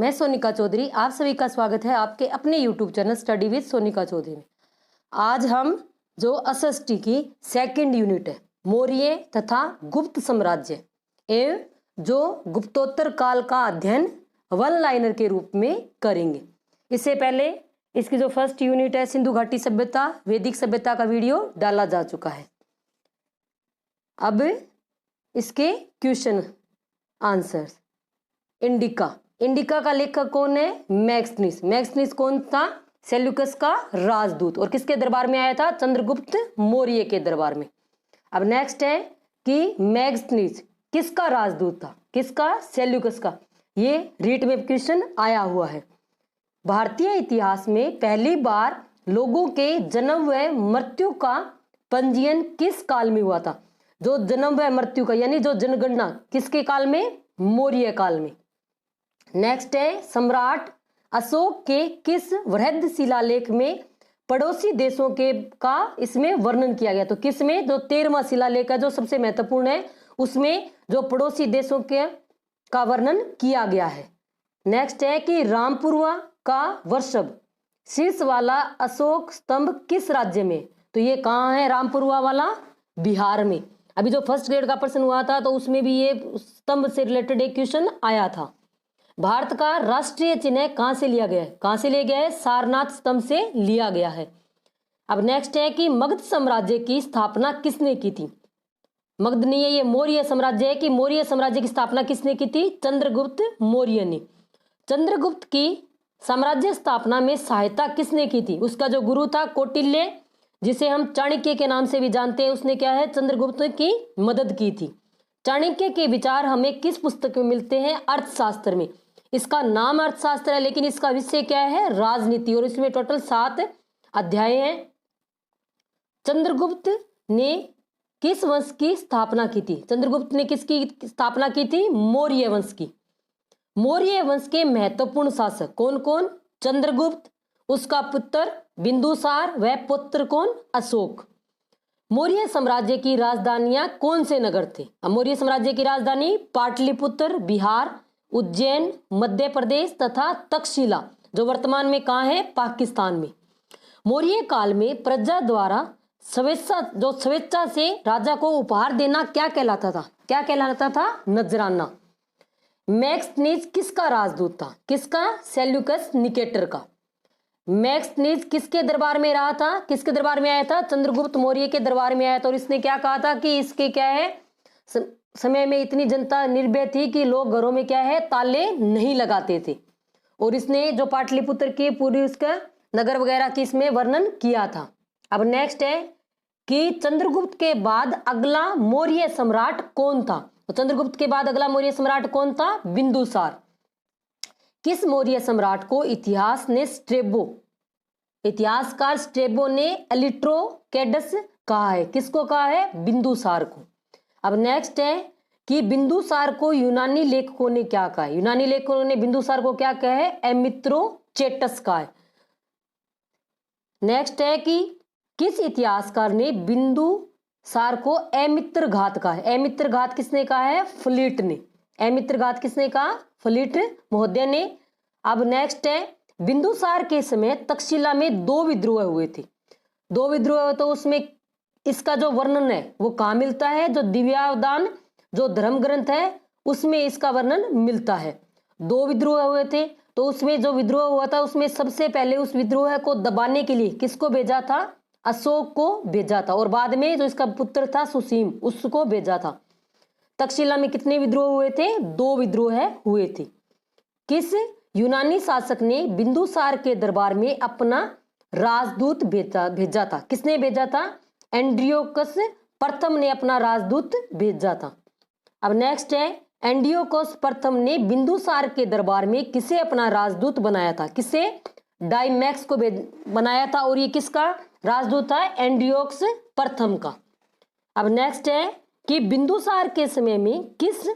मैं सोनिका चौधरी, आप सभी का स्वागत है आपके अपने YouTube channel study with Sonika Chaudhary में। आज हम जो एसएसटी की सेकंड यूनिट है मौर्य तथा गुप्त साम्राज्य एवं जो गुप्तोत्तर काल का अध्ययन वन लाइनर के रूप में करेंगे। इससे पहले इसकी जो फर्स्ट यूनिट है सिंधु घाटी सभ्यता वैदिक सभ्यता का वीडियो डाला जा चुका है। अब इसके क्वेश्चन आंसर्स। इंडिका का लेखक कौन है? मैक्सनिस। मैक्सनिस कौन था? सेल्यूकस का राजदूत। और किसके दरबार में आया था? चंद्रगुप्त मौर्य के दरबार में। अब नेक्स्ट है कि मैक्सनिस किसका राजदूत था? किसका? सेल्यूकस का। ये रीट में क्वेश्चन आया हुआ है। भारतीय इतिहास में पहली बार लोगों के जन्म व मृत्यु का पंजीयन किस काल में हुआ था? जो जन्म व मृत्यु का यानी जो जनगणना किसके काल में? मौर्य काल में। नेक्स्ट है सम्राट अशोक के किस वृहद शिलालेख में पड़ोसी देशों के का इसमें वर्णन किया गया? तो किस में? जो 13वां शिलालेख है जो सबसे महत्वपूर्ण है उसमें जो पड़ोसी देशों के का वर्णन किया गया है। नेक्स्ट है कि रामपुरवा का वर्षभ शीर्ष वाला अशोक स्तंभ किस राज्य में? तो ये कहाँ है? रामपुरवा वाला बिहार में। अभी जो फर्स्ट ग्रेड का प्रश्न हुआ था तो उसमें भी ये स्तंभ से रिलेटेड एक क्वेश्चन आया था। भारत का राष्ट्रीय चिन्ह कहां से लिया गया है? कहां से लिया गया है? सारनाथ स्तंभ से लिया गया है। अब नेक्स्ट है कि मगध साम्राज्य की स्थापना किसने की थी? मगध नहीं है, ये मौर्य साम्राज्य है कि मौर्य साम्राज्य की स्थापना किसने की थी? चंद्रगुप्त मौर्य ने। चंद्रगुप्त की साम्राज्य स्थापना में सहायता किसने की थी? उसका जो गुरु था कौटिल्य, जिसे हम चाणक्य के नाम से भी जानते हैं, उसने क्या है? चंद्रगुप्त की मदद की थी। चाणक्य के विचार हमें किस पुस्तक में मिलते हैं? अर्थशास्त्र में। इसका नाम अर्थशास्त्र है लेकिन इसका विषय क्या है? राजनीति। और इसमें टोटल 7 अध्याय हैं। चंद्रगुप्त ने किस वंश की स्थापना की थी? चंद्रगुप्त ने किसकी स्थापना की थी? मौर्य वंश की। मौर्य वंश के महत्वपूर्ण शासक कौन कौन? चंद्रगुप्त, उसका पुत्र बिंदुसार व पुत्र कौन? अशोक। मौर्य साम्राज्य की राजधानियां कौन से नगर थे? मौर्य साम्राज्य की राजधानी पाटलिपुत्र बिहार, उज्जैन मध्य प्रदेश तथा तक्षशिला जो वर्तमान में कहाँ है? पाकिस्तान में। मौर्य काल में प्रजा द्वारा स्वेच्छा से राजा को उपहार देना क्या कहलाता था? क्या कहलाता था? नजराना। मैक्सनिस किसका राजदूत था? किसका? सेल्यूकस निकेटर का। मैक्सनिस किसके दरबार में रहा था? किसके दरबार में आया था? चंद्रगुप्त मौर्य के दरबार में आया था। और इसने क्या कहा था कि इसके क्या है समय में इतनी जनता निर्भय थी कि लोग घरों में क्या है? ताले नहीं लगाते थे। और इसने जो पाटलिपुत्र की पूरी उसका नगर वगैरह की इसमें वर्णन किया था। अब नेक्स्ट है कि चंद्रगुप्त के बाद अगला मौर्य सम्राट कौन था? तो चंद्रगुप्त के बाद अगला मौर्य सम्राट कौन था? बिंदुसार। किस मौर्य सम्राट को इतिहासकार स्ट्रेबो ने एलिट्रोकेडस कहा है? किसको कहा है? बिंदुसार को। अब नेक्स्ट है कि बिंदुसार को यूनानी लेखकों ने क्या कहा है? यूनानी लेखकों ने बिंदुसार को क्या कहा है? एमित्रोचेटस कहा है। नेक्स्ट है कि किस इतिहासकार ने बिंदुसार को अमित्रघात कहा है? अमित्रघात किसने कहा है? फ्लीट ने। अमित्रघात किसने कहा? फ्लीट महोदय ने। अब नेक्स्ट है बिंदुसार के समय तक्षशिला में 2 विद्रोह हुए थे। 2 विद्रोह, तो उसमें इसका जो वर्णन है वो कहाँ मिलता है? जो दिव्यावदान जो धर्म ग्रंथ है उसमें इसका वर्णन मिलता है। 2 विद्रोह हुए थे तो उसमें जो विद्रोह हुआ था उसमें सबसे पहले उस विद्रोह को दबाने के लिए किसको भेजा था? अशोक को भेजा था। और बाद में जो इसका पुत्र था सुसीम उसको भेजा था। तक्षशिला में कितने विद्रोह हुए थे? 2 विद्रोह हुए थे। किस यूनानी शासक ने बिंदुसार के दरबार में अपना राजदूत भेजा था? किसने भेजा था? एंड्रियोकस प्रथम ने अपना राजदूत भेजा था। अब नेक्स्ट है एंड्रियोकस प्रथम ने बिंदुसार के दरबार में किसे अपना राजदूत बनाया था? किसे? डाइमैक्स को बनाया था। और ये किसका राजदूत था? एंड्रियोकस प्रथम का। अब नेक्स्ट है कि बिंदुसार के समय में किस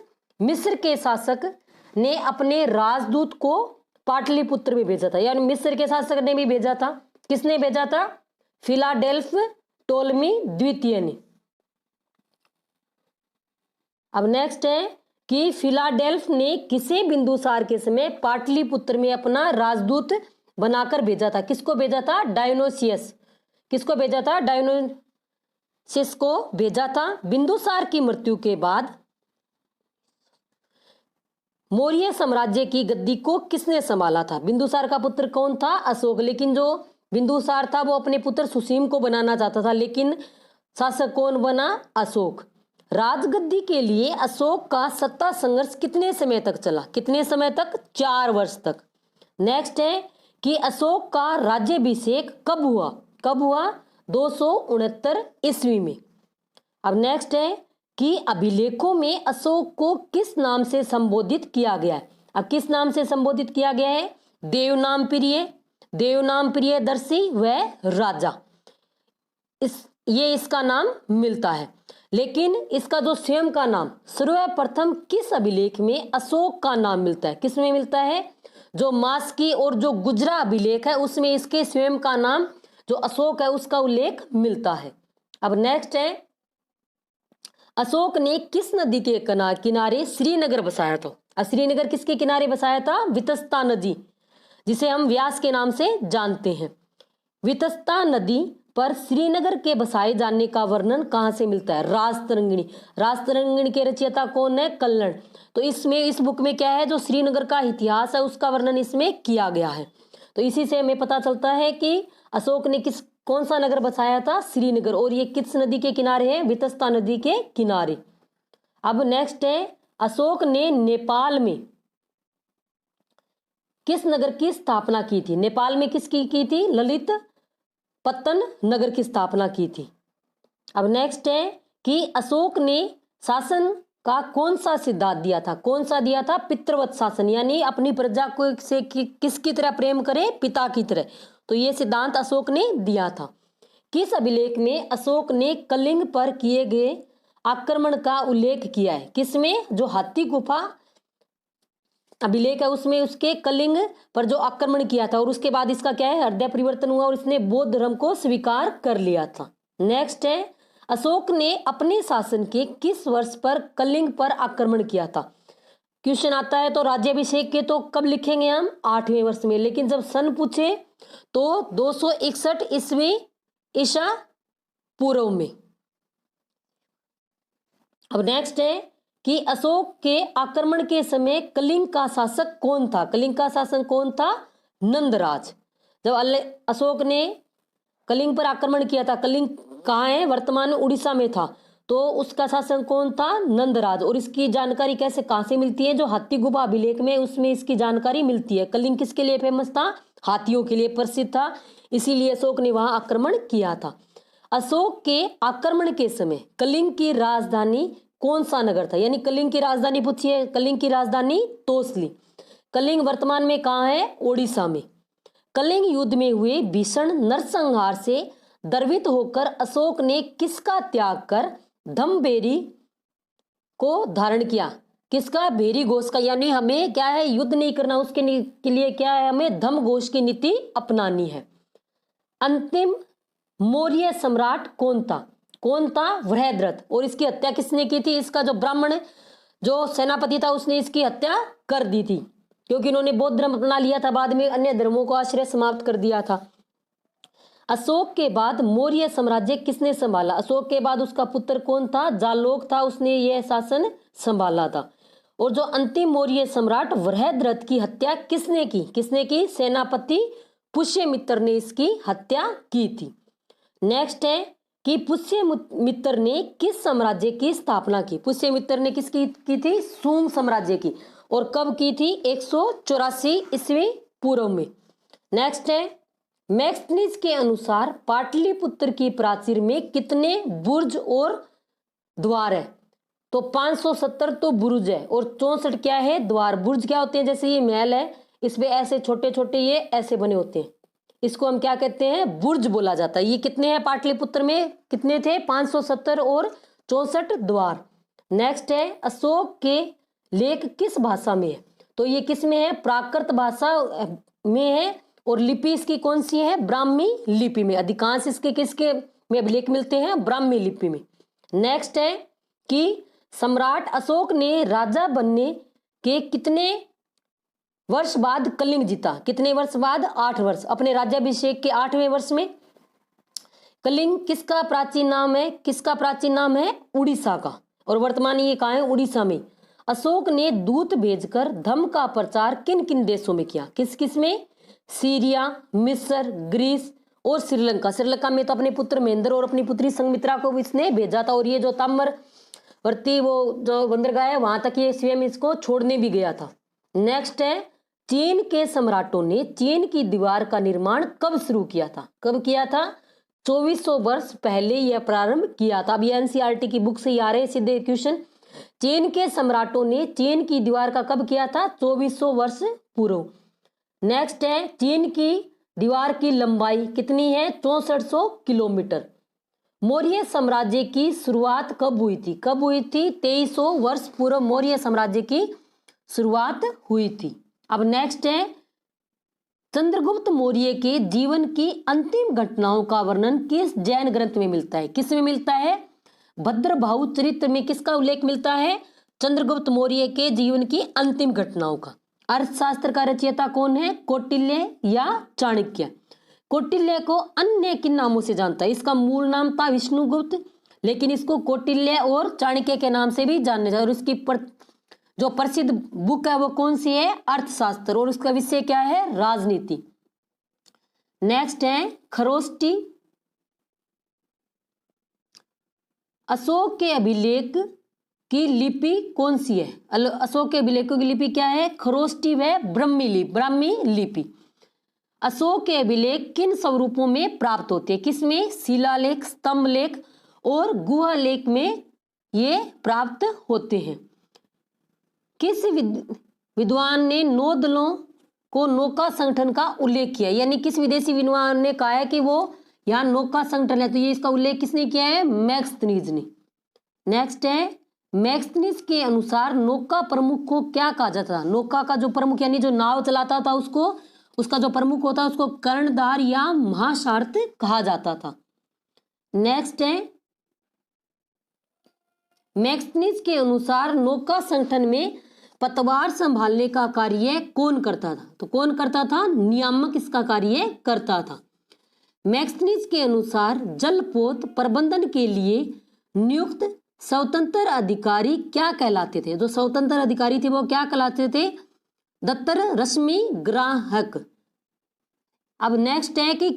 मिस्र के शासक ने अपने राजदूत को पाटलिपुत्र में भेजा था? यानी मिस्र के शासक ने भी भेजा था। किसने भेजा था? फिलाडेल्फ टोलमी द्वितीय ने। अब नेक्स्ट है कि फिलाडेल्फ ने किसे बिंदुसार के समय पाटलिपुत्र में अपना राजदूत बनाकर भेजा था? किसको भेजा था? डायोनोसियस। किसको भेजा था? डायोनोसियस को भेजा था। बिंदुसार की मृत्यु के बाद मौर्य साम्राज्य की गद्दी को किसने संभाला था? बिंदुसार का पुत्र कौन था? अशोक। लेकिन जो बिंदुसार था वो अपने पुत्र सुसीम को बनाना चाहता था, लेकिन शासक कौन बना? अशोक। राजगद्दी के लिए अशोक का सत्ता संघर्ष कितने समय तक चला? कितने समय तक? 4 वर्ष तक। नेक्स्ट है कि अशोक का राज्याभिषेक कब हुआ? कब हुआ? 269 ईस्वी में। अब नेक्स्ट है कि अभिलेखों में अशोक को किस नाम से संबोधित किया गया है? अब किस नाम से संबोधित किया गया है? देवनाम प्रिय, देवनाम प्रियदर्शी व राजा, ये इसका नाम मिलता है। लेकिन इसका जो स्वयं का नाम सर्वप्रथम किस अभिलेख में अशोक का नाम मिलता है? किस में मिलता है? जो मास्की और जो गुजरा अभिलेख है उसमें इसके स्वयं का नाम जो अशोक है उसका उल्लेख मिलता है। अब नेक्स्ट है, अशोक ने किस नदी के किनारे श्रीनगर बसाया था? श्रीनगर किसके किनारे बसाया था? वितस्ता नदी, जिसे हम व्यास के नाम से जानते हैं। वितस्ता नदी पर श्रीनगर के बसाए जाने का वर्णन कहां से मिलता है? राजतरंगिणी। राजतरंगिणी के रचयिता कौन है? कल्लण। तो इसमें, इस बुक में क्या है? जो श्रीनगर का इतिहास है उसका वर्णन इसमें किया गया है। तो इसी से हमें पता चलता है कि अशोक ने कौन सा नगर बसाया था? श्रीनगर। और ये किस नदी के किनारे है? वितस्ता नदी के किनारे। अब नेक्स्ट है, अशोक ने नेपाल में किस नगर की स्थापना की थी? नेपाल में किसकी की थी? ललित पत्तन नगर की स्थापना की थी। अब नेक्स्ट है कि अशोक ने शासन का कौन सा सिद्धांत दिया था? कौन सा दिया था? पितृवत शासन, यानी अपनी प्रजा को से किसकी तरह प्रेम करे? पिता की तरह। तो ये सिद्धांत अशोक ने दिया था। किस अभिलेख में अशोक ने कलिंग पर किए गए आक्रमण का उल्लेख किया है? किसमें? जो हाथी गुफा अभिलेख है उसमें उसके कलिंग पर जो आक्रमण किया था, और उसके बाद इसका क्या है? हृदय परिवर्तन हुआ और इसने बौद्ध धर्म को स्वीकार कर लिया था। नेक्स्ट है, अशोक ने अपने शासन के किस वर्ष पर कलिंग पर आक्रमण किया था? क्वेश्चन आता है तो राज्याभिषेक के तो कब लिखेंगे हम? 8वें वर्ष में। लेकिन जब सन पूछे तो 261 ईस्वी ईसा पूर्व में। अब नेक्स्ट है कि अशोक के आक्रमण के समय कलिंग का शासक कौन था? कलिंग का शासक कौन था? नंदराज। जब अशोक ने कलिंग पर आक्रमण किया था, कलिंग कहाँ है? वर्तमान उड़ीसा में था, तो उसका शासक कौन था? नंदराज। और इसकी जानकारी कैसे, कहां से मिलती है? जो हाथी गुफा अभिलेख में उसमें इसकी जानकारी मिलती है। कलिंग किसके लिए फेमस था? हाथियों के लिए प्रसिद्ध था, इसीलिए अशोक ने वहां आक्रमण किया था। अशोक के आक्रमण के समय कलिंग की राजधानी कौन सा नगर था? यानी कलिंग की राजधानी पूछिए। कलिंग की राजधानी तोसली। कलिंग वर्तमान में कहाँ है? ओडिशा में। कलिंग युद्ध में हुए भीषण नरसंहार से द्रवित होकर अशोक ने किसका त्याग कर धम्मभेरी को धारण किया? किसका? भेरी घोष का। यानी हमें क्या है? युद्ध नहीं करना, उसके के लिए क्या है? हमें धम्म घोष की नीति अपनानी है। अंतिम मौर्य सम्राट कौन था? कौन था? वृहद्रथ। और इसकी हत्या किसने की थी? इसका जो ब्राह्मण जो सेनापति था उसने इसकी हत्या कर दी थी, क्योंकि इन्होंने बौद्ध धर्म अपना लिया था, बाद में अन्य धर्मों को आश्रय समाप्त कर दिया था। अशोक के बाद मौर्य साम्राज्य किसने संभाला? अशोक के बाद उसका पुत्र कौन था? जालोक था, उसने यह शासन संभाला था। और जो अंतिम मौर्य सम्राट वृहद्रथ की हत्या किसने की? किसने की? सेनापति पुष्यमित्र ने इसकी हत्या की थी। नेक्स्ट है कि पुष्यमित्र ने किस साम्राज्य की स्थापना की? पुष्यमित्र ने किसकी की थी? सूम साम्राज्य की। और कब की थी? 184 ईस्वी पूर्व में। नेक्स्ट है, मैक्सनीज के अनुसार पाटलिपुत्र की प्राचीर में कितने बुर्ज और द्वार है? तो 570 तो बुर्ज है और 64 क्या है? द्वार। बुर्ज क्या होते हैं? जैसे ये महल है, इसमें ऐसे छोटे छोटे ये ऐसे बने होते हैं, इसको हम क्या कहते हैं? बुर्ज बोला जाता है। ये कितने हैं पाटलिपुत्र में? कितने थे? 570 और 64 द्वार। नेक्स्ट है, अशोक के लेख किस भाषा में है? तो ये किस में है? प्राकृत भाषा में है। और लिपि इसकी कौन सी है? ब्राह्मी लिपि में। अधिकांश इसके किसके में अभिलेख मिलते हैं? ब्राह्मी लिपि में। नेक्स्ट है कि सम्राट अशोक ने राजा बनने के कितने वर्ष बाद कलिंग जीता? कितने वर्ष बाद? 8 वर्ष। अपने राज्याभिषेक के 8वें वर्ष में। कलिंग किसका प्राचीन नाम है? किसका प्राचीन नाम है? उड़ीसा का। और वर्तमान ये कहाँ है? उड़ीसा में। अशोक ने दूत भेजकर धर्म का प्रचार किन किन देशों में किया? किस किस में? सीरिया, मिस्र, ग्रीस और श्रीलंका। श्रीलंका में तो अपने पुत्र महेंद्र और अपनी पुत्री संघमित्रा को इसने भेजा था। और ये जो ताम्रवर्ती वो जो बंदरगाह है वहां तक ये स्वयं इसको छोड़ने भी गया था। नेक्स्ट है, चीन के सम्राटों ने चीन की दीवार का निर्माण कब शुरू किया था? कब किया था? 2400 वर्ष पहले यह प्रारंभ किया था। अब ये एनसीईआरटी की बुक से ही आ रहे हैं सीधे क्वेश्चन। चीन के सम्राटों ने चीन की दीवार का कब किया था? 2400 वर्ष पूर्व। नेक्स्ट है, चीन की दीवार की लंबाई कितनी है? 6400 किलोमीटर। मौर्य साम्राज्य की शुरुआत कब हुई थी? कब हुई थी? 2300 वर्ष पूर्व मौर्य साम्राज्य की शुरुआत हुई थी। अब नेक्स्ट है, चंद्रगुप्त मौर्य के जीवन की अंतिम घटनाओं का वर्णन किस जैन ग्रंथ में मिलता है? किस में मिलता है? भद्रभाहु चरित्र में किसका उल्लेख मिलता है? चंद्रगुप्त मौर्य के जीवन की अंतिम घटनाओं का। अर्थशास्त्र का रचयिता कौन है? कौटिल्य या चाणक्य? कौटिल्य को अन्य किन नामों से जानता है? इसका मूल नाम था विष्णुगुप्त, लेकिन इसको कौटिल्य और चाणक्य के नाम से भी जानने जाए। और उसकी जो प्रसिद्ध बुक है वो कौन सी है? अर्थशास्त्र। और उसका विषय क्या है? राजनीति। नेक्स्ट है, खरोष्टी। अशोक के अभिलेख की लिपि कौन सी है? अशोक के अभिलेखों की लिपि क्या है? खरोष्टी व ब्राह्मी लिपि। अशोक के अभिलेख किन स्वरूपों में प्राप्त होते हैं? किसमें? शिलालेख, स्तंभ लेख और गुहा लेख में ये प्राप्त होते हैं। किस विद्वान ने नौदलों को नौका संगठन का उल्लेख किया? यानी किस विदेशी विद्वान ने कहा है कि वो यहाँ नौका संगठन है? तो ये इसका उल्लेख किसने किया है? मैक्सनीज ने। नेक्स्ट है, मैक्सनीज के अनुसार नौका प्रमुख को क्या कहा जाता था? नौका का जो प्रमुख यानी जो नाव चलाता था उसको, उसका जो प्रमुख होता है उसको कर्णधार या महासारथ कहा जाता था। नेक्स्ट है, मैक्सनीज के अनुसार नौका संगठन में पतवार संभालने का कार्य कौन करता था? तो कौन करता था? नियामक इसका कार्य करता था। मैक्सनीज के अनुसार जलपोत प्रबंधन के लिए नियुक्त स्वतंत्र अधिकारी क्या कहलाते थे? जो स्वतंत्र अधिकारी थे वो क्या कहलाते थे? दत्तर रश्मि ग्राहक। अब नेक्स्ट है कि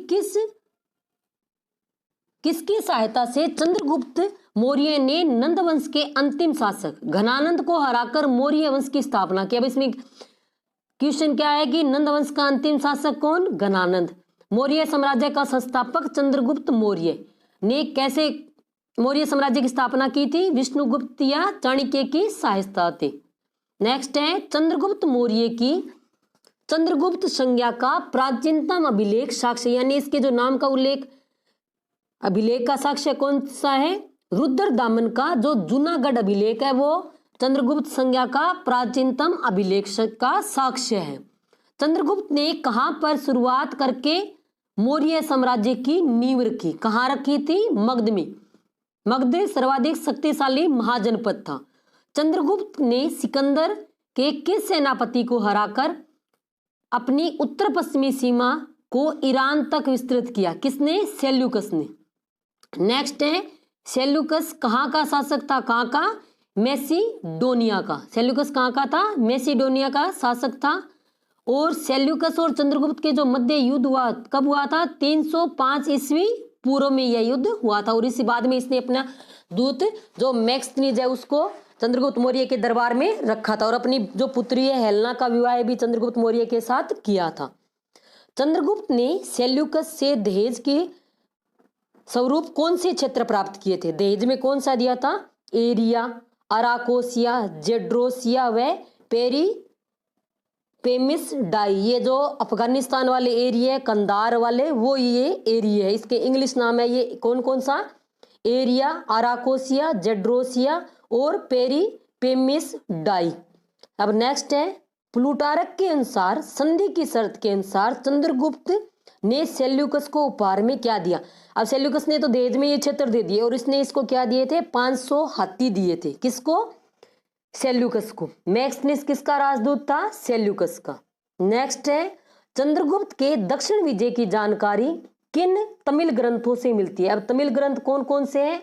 किसकी सहायता से चंद्रगुप्त मौर्य ने नंद वंश के अंतिम शासक घनानंद को हराकर मौर्य वंश की स्थापना की? अब इसमें क्वेश्चन क्या है कि नंद वंश का अंतिम शासक कौन? घनानंद। मौर्य साम्राज्य का संस्थापक चंद्रगुप्त मौर्य ने कैसे मौर्य साम्राज्य की स्थापना की थी? विष्णुगुप्त या चाणक्य की सहायता थी। नेक्स्ट है, चंद्रगुप्त मौर्य की चंद्रगुप्त संज्ञा का प्राचीनतम अभिलेख साक्ष्य, यानी इसके जो नाम का उल्लेख अभिलेख का साक्ष्य कौन सा है? रुद्रदामन का जो जूनागढ़ अभिलेख है वो चंद्रगुप्त संज्ञा का प्राचीनतम अभिलेख का साक्ष्य है। चंद्रगुप्त ने कहां पर शुरुआत करके मौर्य साम्राज्य की नींव रखी? कहां रखी थी? मगध में। मगध सर्वाधिक शक्तिशाली महाजनपद था। चंद्रगुप्त ने सिकंदर के किस सेनापति को हराकर अपनी उत्तर पश्चिमी सीमा को ईरान तक विस्तृत किया? किसने? सेल्यूकस ने। नेक्स्ट है, सेल्यूकस कहाँ का शासक था? कहाँ का? मैसिडोनिया का। सेल्यूकस कहाँ का था? मैसिडोनिया का शासक था। और सेल्यूकस और चंद्रगुप्त के जो मध्य युद्ध हुआ कब हुआ था? 305 ईस्वी पूर्व में यह युद्ध हुआ था। और इसी बाद में इसने अपना दूत जो मैक्सनीज है उसको चंद्रगुप्त मौर्य के दरबार में रखा था और अपनी जो पुत्री है हेलेना का विवाह भी चंद्रगुप्त मौर्य के साथ किया था। चंद्रगुप्त ने सेल्यूकस से दहेज के स्वरूप कौन से क्षेत्र प्राप्त किए थे? दहेज में कौन सा दिया था? एरिया, अराकोसिया, जेड्रोसिया व पेमिस डाई। ये जो अफगानिस्तान वाले एरिया है, कंधार वाले, वो ये एरिया है। इसके इंग्लिश नाम है ये कौन कौन सा? एरिया, अराकोसिया, जेड्रोसिया और पेमिस डाई। अब नेक्स्ट है, प्लूटारक के अनुसार संधि की शर्त के अनुसार चंद्रगुप्त ने सेल्यूकस को उपहार में क्या दिया। अब सेल्यूकस ने तो दहेज में ये क्षेत्र दे दिए और इसने इसको क्या दिए थे, 500 हाथी दिए थे। किसको, सेल्यूकस को। मैक्सनिस किसका राजदूत था, सेल्यूकस का। नेक्स्ट है, चंद्रगुप्त के दक्षिण विजय की जानकारी किन तमिल ग्रंथों से मिलती है। अब तमिल ग्रंथ कौन कौन से हैं,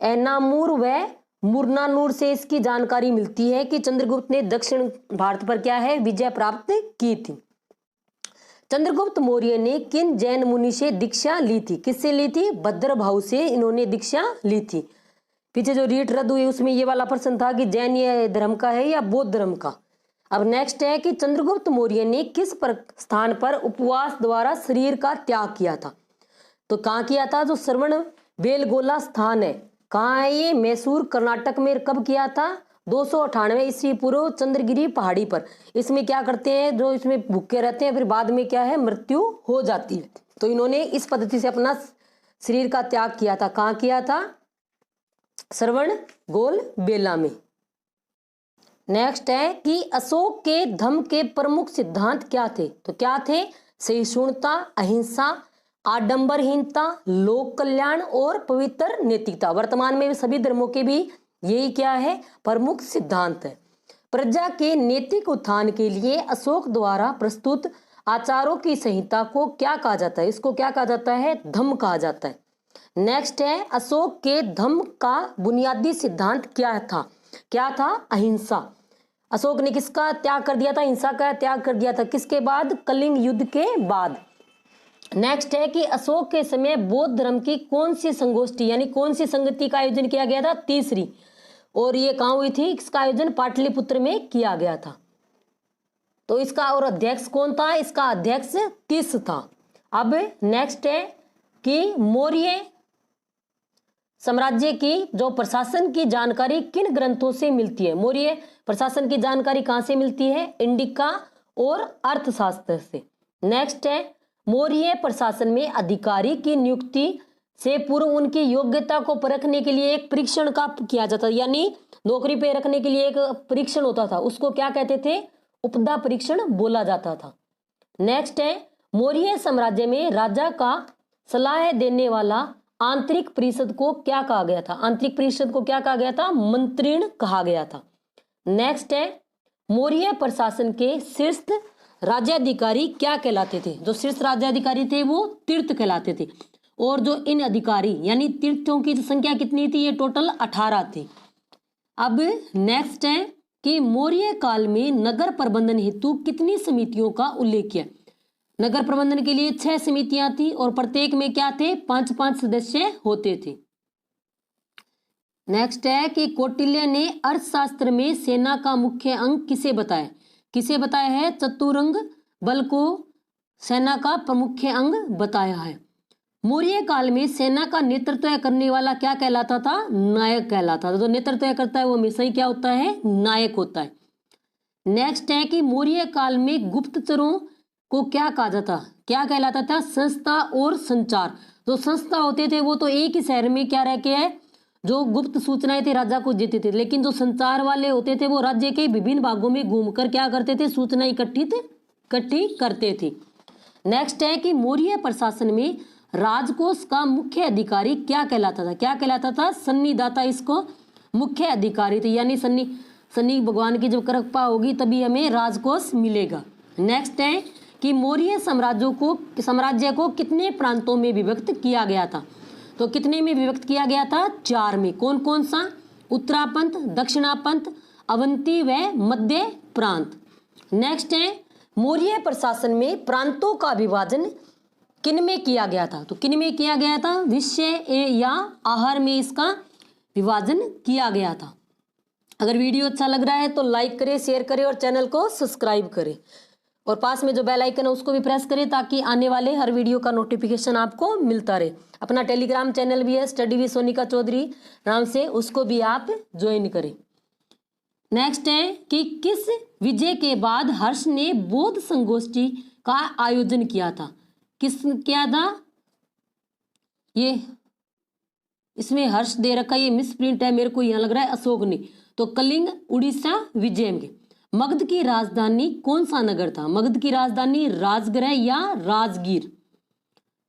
एनामूर व मुरनानूर से इसकी जानकारी मिलती है कि चंद्रगुप्त ने दक्षिण भारत पर क्या है, विजय प्राप्त की थी। चंद्रगुप्त मौर्य ने किन जैन मुनि से दीक्षा ली थी, किससे ली थी, भद्रभाव से इन्होंने दीक्षा ली थी। पीछे जो रीट रद्द हुई उसमें ये वाला प्रश्न था कि जैन ये धर्म का है या बौद्ध धर्म का। अब नेक्स्ट है कि चंद्रगुप्त मौर्य ने किस स्थान पर उपवास द्वारा शरीर का त्याग किया था। तो कहाँ किया था, जो श्रवण बेलगोला स्थान है, कहाँ है ये, मैसूर कर्नाटक में। कब किया था, 298 ईस्वी पूर्व, चंद्रगिरी पहाड़ी पर। इसमें क्या करते हैं, जो इसमें भूखे रहते हैं फिर बाद में क्या है, मृत्यु हो जाती है। तो इन्होंने इस पद्धति से अपना शरीर का त्याग किया था। कहाँ किया था, श्रवण गोल बेला में। नेक्स्ट है कि अशोक के धम्म के प्रमुख सिद्धांत क्या थे। तो क्या थे, सहिष्णुता, अहिंसा, आडंबरहीनता, लोक कल्याण और पवित्र नैतिकता। वर्तमान में सभी धर्मों के भी यही क्या है, प्रमुख सिद्धांत है। प्रजा के नैतिक उत्थान के लिए अशोक द्वारा प्रस्तुत आचारों की संहिता को क्या कहा जाता है, इसको क्या कहा जाता है, धम्म कहा जाता है। नेक्स्ट है, अशोक के धम्म का बुनियादी सिद्धांत क्या था, क्या था, अहिंसा। अशोक ने किसका त्याग कर दिया था, हिंसा का त्याग कर दिया था। किसके बाद, कलिंग युद्ध के बाद। नेक्स्ट है कि अशोक के समय बौद्ध धर्म की कौन सी संगोष्ठी यानी कौन सी संगति का आयोजन किया गया था, तीसरी। और ये कहाँ हुई थी, इसका आयोजन पाटलिपुत्र में किया गया था। तो इसका और अध्यक्ष कौन था, इसका अध्यक्ष तीस था। अब नेक्स्ट है कि मौर्य साम्राज्य की जो प्रशासन की जानकारी किन ग्रंथों से मिलती है। मौर्य प्रशासन की जानकारी कहाँ से मिलती है, इंडिका और अर्थशास्त्र से। नेक्स्ट है, मौर्य प्रशासन में अधिकारी की नियुक्ति से पूर्व उनकी योग्यता को परखने के लिए एक परीक्षण का किया जाता, यानी नौकरी पे रखने के लिए एक परीक्षण होता था, उसको क्या कहते थे, उपदा परीक्षण बोला जाता था। नेक्स्ट है, मौर्य साम्राज्य में राजा का सलाह देने वाला आंतरिक परिषद को क्या कहा गया था, आंतरिक परिषद को क्या कहा गया था, मंत्रिण कहा गया था। नेक्स्ट है, मौर्य प्रशासन के शीर्ष राज्याधिकारी क्या कहलाते थे। जो शीर्ष राज्याधिकारी थे वो तीर्थ कहलाते थे। और जो इन अधिकारी यानी तीर्थों की संख्या कितनी थी, ये टोटल 18 थी। अब नेक्स्ट है कि मौर्य काल में नगर प्रबंधन हेतु कितनी समितियों का उल्लेख किया। नगर प्रबंधन के लिए 6 समितियां थी और प्रत्येक में क्या थे, 5-5 सदस्य होते थे। नेक्स्ट है कि कौटिल्य ने अर्थशास्त्र में सेना का मुख्य अंग किसे बताया, किसे बताया है, चतुरंग बल को सेना का प्रमुख अंग बताया है। मौर्य काल में सेना का नेतृत्व करने वाला क्या कहलाता था, नायक कहलाता था। जो नेतृत्व करता है वो हमेशा ही क्या होता है, नायक होता है। नेक्स्ट है कि मौर्य काल में गुप्तचरों को क्या कहा जाता, क्या कहलाता था, संस्था और संचार। जो संस्था होते थे वो तो एक ही शहर में क्या रह के है, जो गुप्त सूचनाएं थे राजा को देते थे, लेकिन जो संचार वाले होते थे वो राज्य के विभिन्न भागों में घूमकर क्या करते थे, सूचना इकट्ठी करते थे। नेक्स्ट है कि मौर्य प्रशासन में राजकोष का मुख्य अधिकारी क्या कहलाता था, क्या कहलाता था, सन्निदाता इसको मुख्य अधिकारी थे। यानी शनि भगवान की जब कृपा होगी तभी हमें राजकोष मिलेगा। नेक्स्ट है कि मौर्य साम्राज्य को कितने प्रांतों में विभक्त किया गया था। तो कितने में विभक्त किया गया था, 4 में। कौन कौन सा, उत्तरापंत, दक्षिणापंत, अवंती व मध्य प्रांत। नेक्स्ट है, मौर्य प्रशासन में प्रांतों का विभाजन किन में किया गया था। तो किन में किया गया था, विषय या आहार में इसका विभाजन किया गया था। अगर वीडियो अच्छा लग रहा है तो लाइक करें, शेयर करें और चैनल को सब्सक्राइब करें और पास में जो बेल आइकन है उसको भी प्रेस करें ताकि आने वाले हर वीडियो का नोटिफिकेशन आपको मिलता रहे। अपना टेलीग्राम चैनल भी है स्टडी विद सोनिका चौधरी नाम से, उसको भी आप ज्वाइन करें। नेक्स्ट है कि किस विजय के बाद हर्ष ने बौद्ध संगोष्ठी का आयोजन किया था, किस किया था, ये इसमें हर्ष दे रखा है, ये मिस प्रिंट है मेरे को यहाँ लग रहा है अशोक ने। तो कलिंग उड़ीसा विजय में। मगध की राजधानी कौन सा नगर था, मगध की राजधानी राजगृह या राजगीर।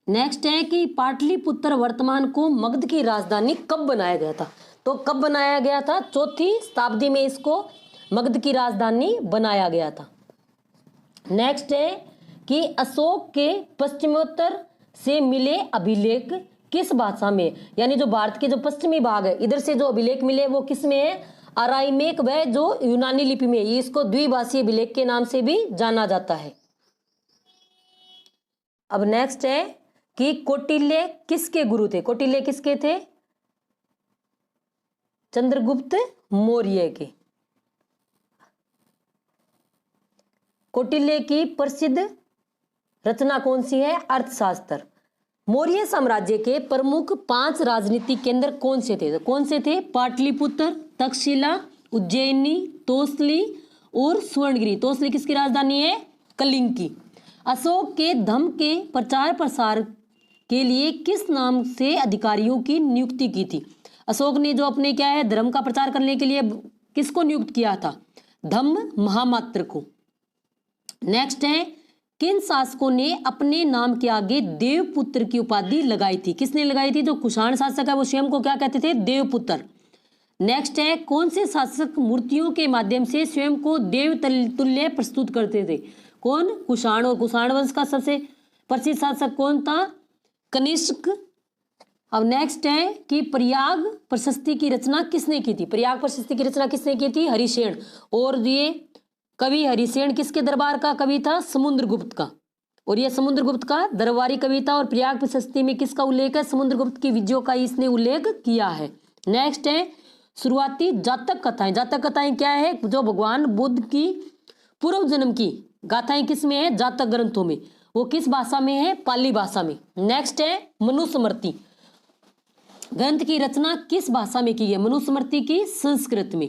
नेक्स्ट है कि पाटलिपुत्र वर्तमान को मगध की राजधानी कब बनाया गया था? तो कब बनाया गया था? 4वीं शताब्दी में इसको मगध की राजधानी बनाया गया था। नेक्स्ट है कि अशोक के पश्चिमोत्तर से मिले अभिलेख किस भाषा में, यानी जो भारत के जो पश्चिमी भाग है इधर से जो अभिलेख मिले वो किस में है? अराइमेक व जो यूनानी लिपि में। इसको द्विभाषीय अभिलेख के नाम से भी जाना जाता है। अब नेक्स्ट है कि कौटिल्य किसके गुरु थे? कौटिल्य किसके थे? चंद्रगुप्त मौर्य के। कौटिल्य की प्रसिद्ध रचना कौन सी है? अर्थशास्त्र। मौर्य साम्राज्य के प्रमुख 5 राजनीतिक केंद्र कौन से थे? कौन से थे? पाटलिपुत्र, तक्षशिला, उज्जैनी, तोसली और स्वर्णगिरी। तोसली किसकी राजधानी है? कलिंग की। अशोक के धर्म के प्रचार प्रसार के लिए किस नाम से अधिकारियों की नियुक्ति की थी? अशोक ने जो अपने क्या है धर्म का प्रचार करने के लिए किसको नियुक्त किया था? धम्म महामात्र को। नेक्स्ट है किन शासकों ने अपने नाम के आगे देवपुत्र की उपाधि लगाई थी? किसने लगाई थी? जो कुषाण शासक है वो स्वयं को क्या कहते थे? देवपुत्र। नेक्स्ट है कौन से शासक मूर्तियों के माध्यम से स्वयं को देव तुल्य प्रस्तुत करते थे? कौन? कुषाण। और कुषाण वंश का सबसे प्रसिद्ध शासक कौन था? कनिष्क। अब नेक्स्ट है कि प्रयाग प्रशस्ति की रचना किसने की थी? प्रयाग प्रशस्ति की रचना किसने की थी? हरिसेन। और ये कवि हरिसेन किसके दरबार का कवि था? समुद्रगुप्त का। और यह समुद्रगुप्त का दरबारी कवि था। और प्रयाग प्रशस्ति में किसका उल्लेख है? समुद्रगुप्त की विजयों का इसने उल्लेख किया है। नेक्स्ट है शुरुआती जातक कथाएं। जातक कथाएं क्या है? जो भगवान बुद्ध की पूर्व जन्म की गाथाएं किस में है? जातक ग्रंथों में। वो किस भाषा में है? पाली भाषा में। नेक्स्ट है मनुस्मृति ग्रंथ की रचना किस भाषा में की है? मनुस्मृति की संस्कृत में।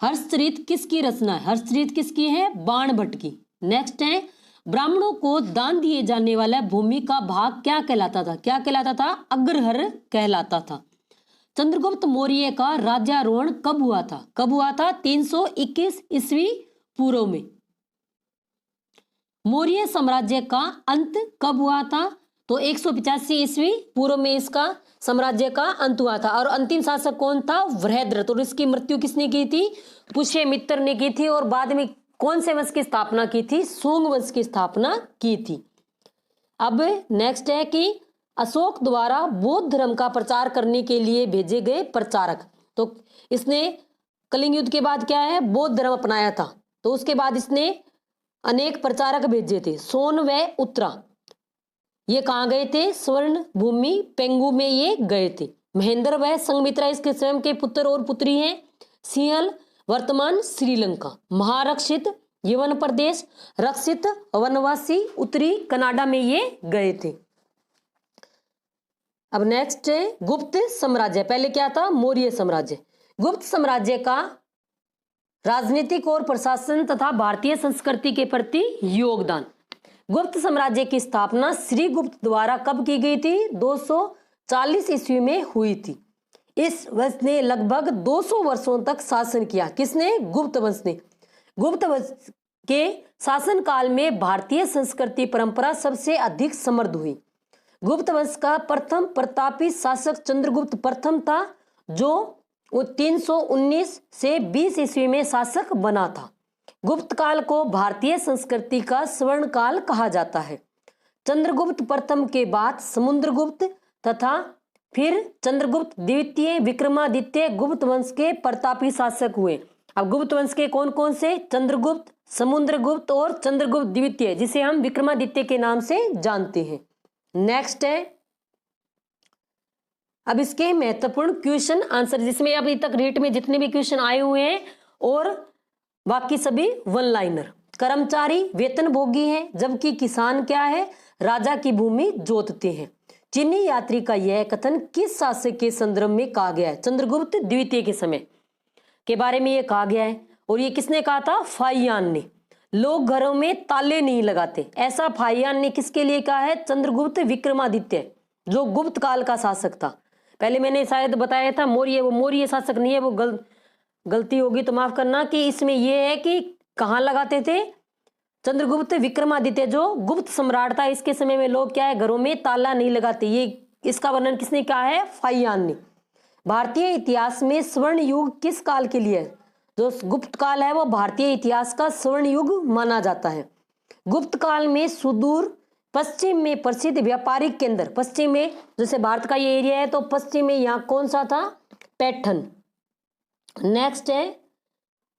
हर्षचरित किसकी रचना है? हर्षचरित किसकी है? बाण भट्ट की। नेक्स्ट है ब्राह्मणों को दान दिए जाने वाला भूमि का भाग क्या कहलाता था? क्या कहलाता था? अग्रहर कहलाता था। चंद्रगुप्त मौर्य का राज्यारोहण कब हुआ था? कब हुआ था? 321 ईस्वी पूर्व में। मौर्य साम्राज्य का अंत कब हुआ था? तो 185 ईस्वी पूर्व में इसका साम्राज्य का अंत हुआ था। और अंतिम शासक कौन था? वृहद्रथ। और इसकी मृत्यु किसने की थी? पुष्यमित्र ने की थी। और बाद में कौन से वंश की स्थापना की थी? सोंग वंश की स्थापना की थी। अब नेक्स्ट है कि अशोक द्वारा बौद्ध धर्म का प्रचार करने के लिए भेजे गए प्रचारक। तो इसने कलिंग युद्ध के बाद क्या है? बौद्ध धर्म अपनाया था। तो उसके बाद इसने अनेक प्रचारक भेजे थे। सोन व उत्तरा ये कहाँ गए थे? स्वर्ण भूमि पेंगू में ये गए थे। महेंद्र व संघमित्रा इसके स्वयं के पुत्र और पुत्री हैं। सिंहल वर्तमान श्रीलंका। महारक्षित यवन प्रदेश, रक्षित वनवासी उत्तरी कनाडा में ये गए थे। अब नेक्स्ट है गुप्त साम्राज्य। पहले क्या था? मौर्य साम्राज्य। गुप्त साम्राज्य का राजनीतिक और प्रशासन तथा भारतीय संस्कृति के प्रति योगदान। गुप्त साम्राज्य की स्थापना श्री गुप्त द्वारा कब की गई थी? 240 ईस्वी में हुई थी। इस वंश ने लगभग 200 वर्षों तक शासन किया। किसने? गुप्त वंश ने। गुप्त वंश के शासन काल में भारतीय संस्कृति परंपरा सबसे अधिक समृद्ध हुई। गुप्त वंश का प्रथम प्रतापी शासक चंद्रगुप्त प्रथम था, जो वो 319 से 20 ईस्वी में शासक बना था। गुप्त काल को भारतीय संस्कृति का स्वर्ण काल कहा जाता है। चंद्रगुप्त प्रथम के बाद समुद्रगुप्त तथा फिर चंद्रगुप्त द्वितीय विक्रमादित्य गुप्त वंश के प्रतापी शासक हुए। अब गुप्त वंश के कौन कौन से? चंद्रगुप्त, समुद्रगुप्त और चंद्रगुप्त द्वितीय, जिसे हम विक्रमादित्य के नाम से जानते हैं। नेक्स्ट है अब इसके महत्वपूर्ण क्वेश्चन आंसर, जिसमें अभी तक रेट में जितने भी क्वेश्चन आए हुए हैं और बाकी सभी वन लाइनर। कर्मचारी वेतन भोगी है, जबकि किसान क्या है? राजा की भूमि जोतते हैं। चीनी यात्री का यह कथन किस शासक के संदर्भ में कहा गया है? चंद्रगुप्त द्वितीय के समय के बारे में यह कहा गया है। और ये किसने कहा था? फाहियान ने। लोग घरों में ताले नहीं लगाते, ऐसा फाहियान ने किसके लिए कहा है? चंद्रगुप्त विक्रमादित्य, जो गुप्त काल का शासक था। पहले मैंने शायद बताया था मौर्य, वो मौर्य शासक नहीं है, वो गलती होगी तो माफ करना। कि इसमें यह है कि कहाँ लगाते थे? चंद्रगुप्त विक्रमादित्य जो गुप्त सम्राट था, इसके समय में लोग क्या है, घरों में ताला नहीं लगाते। ये इसका वर्णन किसने कहा है? फाहियान ने। भारतीय इतिहास में स्वर्ण युग किस काल के लिए है? जो गुप्त काल है वो भारतीय इतिहास का स्वर्ण युग माना जाता है। गुप्त काल में सुदूर पश्चिम में प्रसिद्ध व्यापारिक केंद्र, पश्चिम में जैसे भारत का ये एरिया है तो पश्चिम में यहाँ कौन सा था? पैठन। नेक्स्ट है,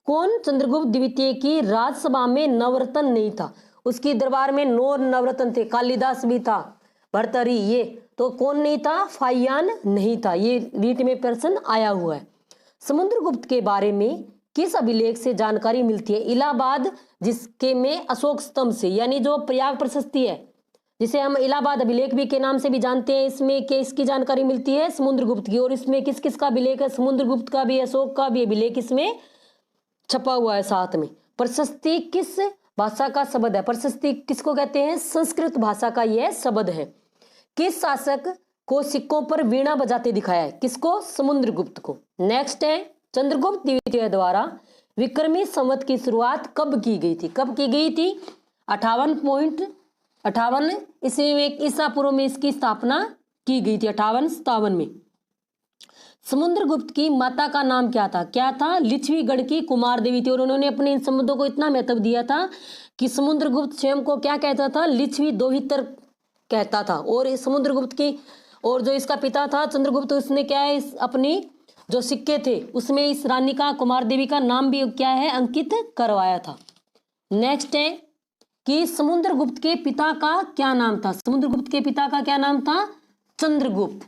कौन चंद्रगुप्त द्वितीय की राजसभा में नवरत्न नहीं था? उसकी दरबार में 9 नवरत्न थे, कालिदास भी था, भर्तृहरि, ये तो कौन नहीं था? फाहियान नहीं था। ये रीट में प्रश्न आया हुआ है। समुद्रगुप्त के बारे में किस अभिलेख से जानकारी मिलती है? इलाहाबाद, जिसके में अशोक स्तंभ से, यानी जो प्रयाग प्रशस्ति है जिसे हम इलाहाबाद अभिलेख भी के नाम से भी जानते हैं, इसमें किसकी जानकारी मिलती है? समुद्रगुप्त की। और इसमें किस किस का अभिलेख है? समुद्रगुप्त का भी, अशोक का भी अभिलेख इसमें छपा हुआ है साथ में। प्रशस्ति किस भाषा का शब्द है? प्रशस्ति किसको कहते हैं? संस्कृत भाषा का यह शब्द है। किस शासक को सिक्कों पर वीणा बजाते दिखाया है? किसको? समुद्रगुप्त को। नेक्स्ट है, चंद्रगुप्त द्वितीय द्वारा विक्रमी संवत की शुरुआत कब की गई थी? कब की गई थी? 58 ईस्वी में, ईसा पूर्व में इसकी स्थापना की गई थी, 58-57 में। समुद्रगुप्त की माता का नाम क्या था? क्या था? लिच्छवीगढ़ की कुमार देवी थी। और उन्होंने अपने इन संबंधों को इतना महत्व दिया था कि समुद्रगुप्त स्वयं को क्या कहता था? लिच्छवी दोहितर कहता था। और इस समुद्रगुप्त की, और जो इसका पिता था चंद्रगुप्त, उसने क्या है, अपनी जो सिक्के थे उसमें इस रानी का, कुमार देवी का नाम भी क्या है, अंकित करवाया था। नेक्स्ट है कि समुद्रगुप्त के पिता का क्या नाम था? समुद्रगुप्त के पिता का क्या नाम था? चंद्रगुप्त।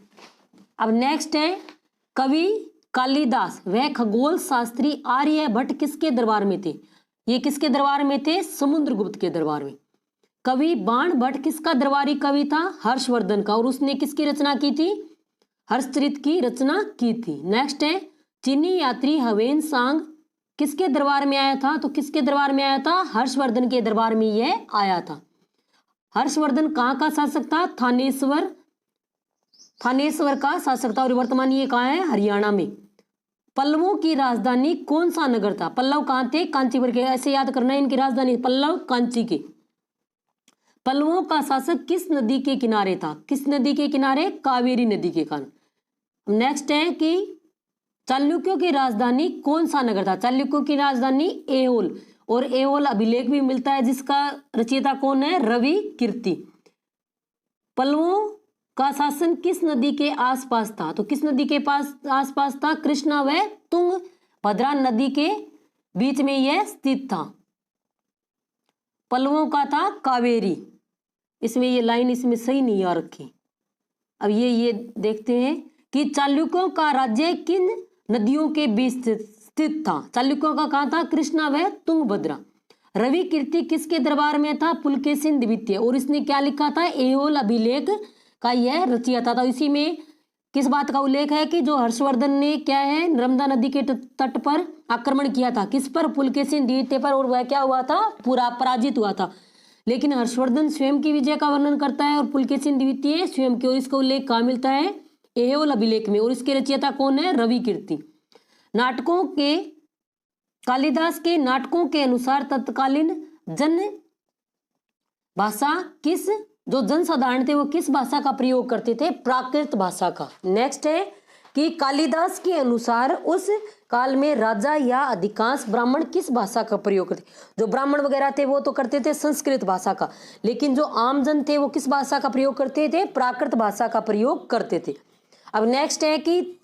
अब नेक्स्ट है, कवि कालिदास व खगोल शास्त्री आर्यभट्ट किसके दरबार में थे? ये किसके दरबार में थे? समुद्रगुप्त के दरबार में। कवि बाणभट्ट किसका दरबारी कवि था? हर्षवर्धन का। और उसने किसकी रचना की थी? हर्षचरित की रचना की थी। नेक्स्ट है, चीनी यात्री हवेन सांग किसके दरबार में आया था? तो किसके दरबार में आया था? हर्षवर्धन के दरबार में यह आया था। हर्षवर्धन कहाँ का शासक था? थानेश्वर का शासक था। और वर्तमान ये कहाँ है? हरियाणा में। पल्लवों की राजधानी कौन सा नगर था? पल्लव कहाँ थे? कांचीपुर के। ऐसे याद करना है, इनकी राजधानी पल्लव, कांची के। पल्लवों का शासक किस नदी के किनारे था? किस नदी के किनारे? कावेरी नदी के कारण। नेक्स्ट है कि चालुक्यों की राजधानी कौन सा नगर था? चालुक्यों की राजधानी एहोल। और एहोल अभिलेख भी मिलता है जिसका रचयिता कौन है? रवि कीर्ति। पल्लवों का शासन किस नदी के आसपास था? तो किस नदी के पास आसपास था? कृष्णा व तुंगभद्रा नदी के बीच में यह स्थित था। पल्लवों का था कावेरी। इसमें ये लाइन इसमें सही नहीं आ रखी। अब ये देखते हैं कि चालुक्यों का राज्य किन नदियों के बीच स्थित था? चालुक्यों का कहाँ था? कृष्णा व तुंगभद्रा। रवि कीर्ति किसके दरबार में था? पुलकेशिन द्वितीय। और इसने क्या लिखा था? एहोल अभिलेख का यह रचयिता था। इसी में किस बात का उल्लेख है कि जो हर्षवर्धन ने क्या है, नर्मदा नदी के तट पर आक्रमण किया था। किस पर? पुलकेशिन द्वितीय पर। और वह क्या हुआ था? पूरा पराजित हुआ था। लेकिन हर्षवर्धन स्वयं की विजय का वर्णन करता है और पुलकेशिन द्वितीय स्वयं की। और इसका उल्लेख कहाँ मिलता है? एहोल अभिलेख में। और इसके रचयिता कौन है? रवि कीर्ति। नाटकों के, कालिदास के नाटकों के अनुसार तत्कालीन जन भाषा किस, जो जनसाधारण थे वो किस भाषा का प्रयोग करते थे? प्राकृत भाषा का। नेक्स्ट है कि कालिदास के अनुसार उस काल में राजा या अधिकांश ब्राह्मण किस भाषा का प्रयोग करते? जो ब्राह्मण वगैरह थे वो तो करते थे संस्कृत भाषा का, लेकिन जो आम जन थे वो किस भाषा का प्रयोग करते थे? प्राकृत भाषा का प्रयोग करते थे। अब नेक्स्ट है कि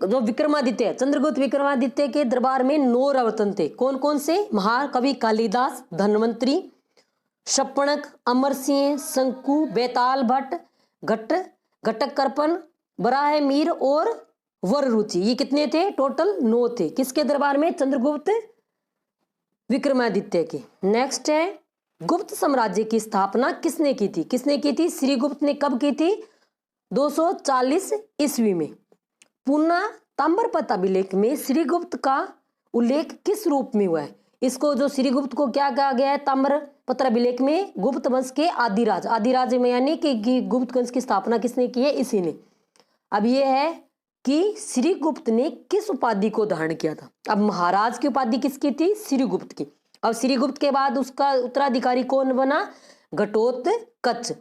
जो विक्रमादित्य, चंद्रगुप्त विक्रमादित्य के दरबार में 9 रत्न थे। कौन कौन से? महाकवि कालिदास, धन्वंतरी, शपणक, अमर सिंह, शंकु, बेताल भट्ट, घटक करपन, बराह मीर और वररुचि। ये कितने थे? टोटल 9 थे। किसके दरबार में? चंद्रगुप्त विक्रमादित्य के। नेक्स्ट है, गुप्त साम्राज्य की स्थापना किसने की थी? किसने की थी? श्रीगुप्त ने। कब की थी? 240 ईस्वी में। पूना ताम्रपत्र अभिलेख में श्रीगुप्त का उल्लेख किस रूप में हुआ है? इसको जो श्रीगुप्त को क्या कहा गया है ताम्रपत्र अभिलेख में? गुप्त वंश के आदिराज में, यानी कि गुप्त वंश की स्थापना किसने की है? इसी ने। अब ये है कि श्रीगुप्त ने किस उपाधि को धारण किया था? अब महाराज की उपाधि किसकी थी? श्रीगुप्त की। अब श्रीगुप्त के बाद उसका उत्तराधिकारी कौन बना? घटोत्कच।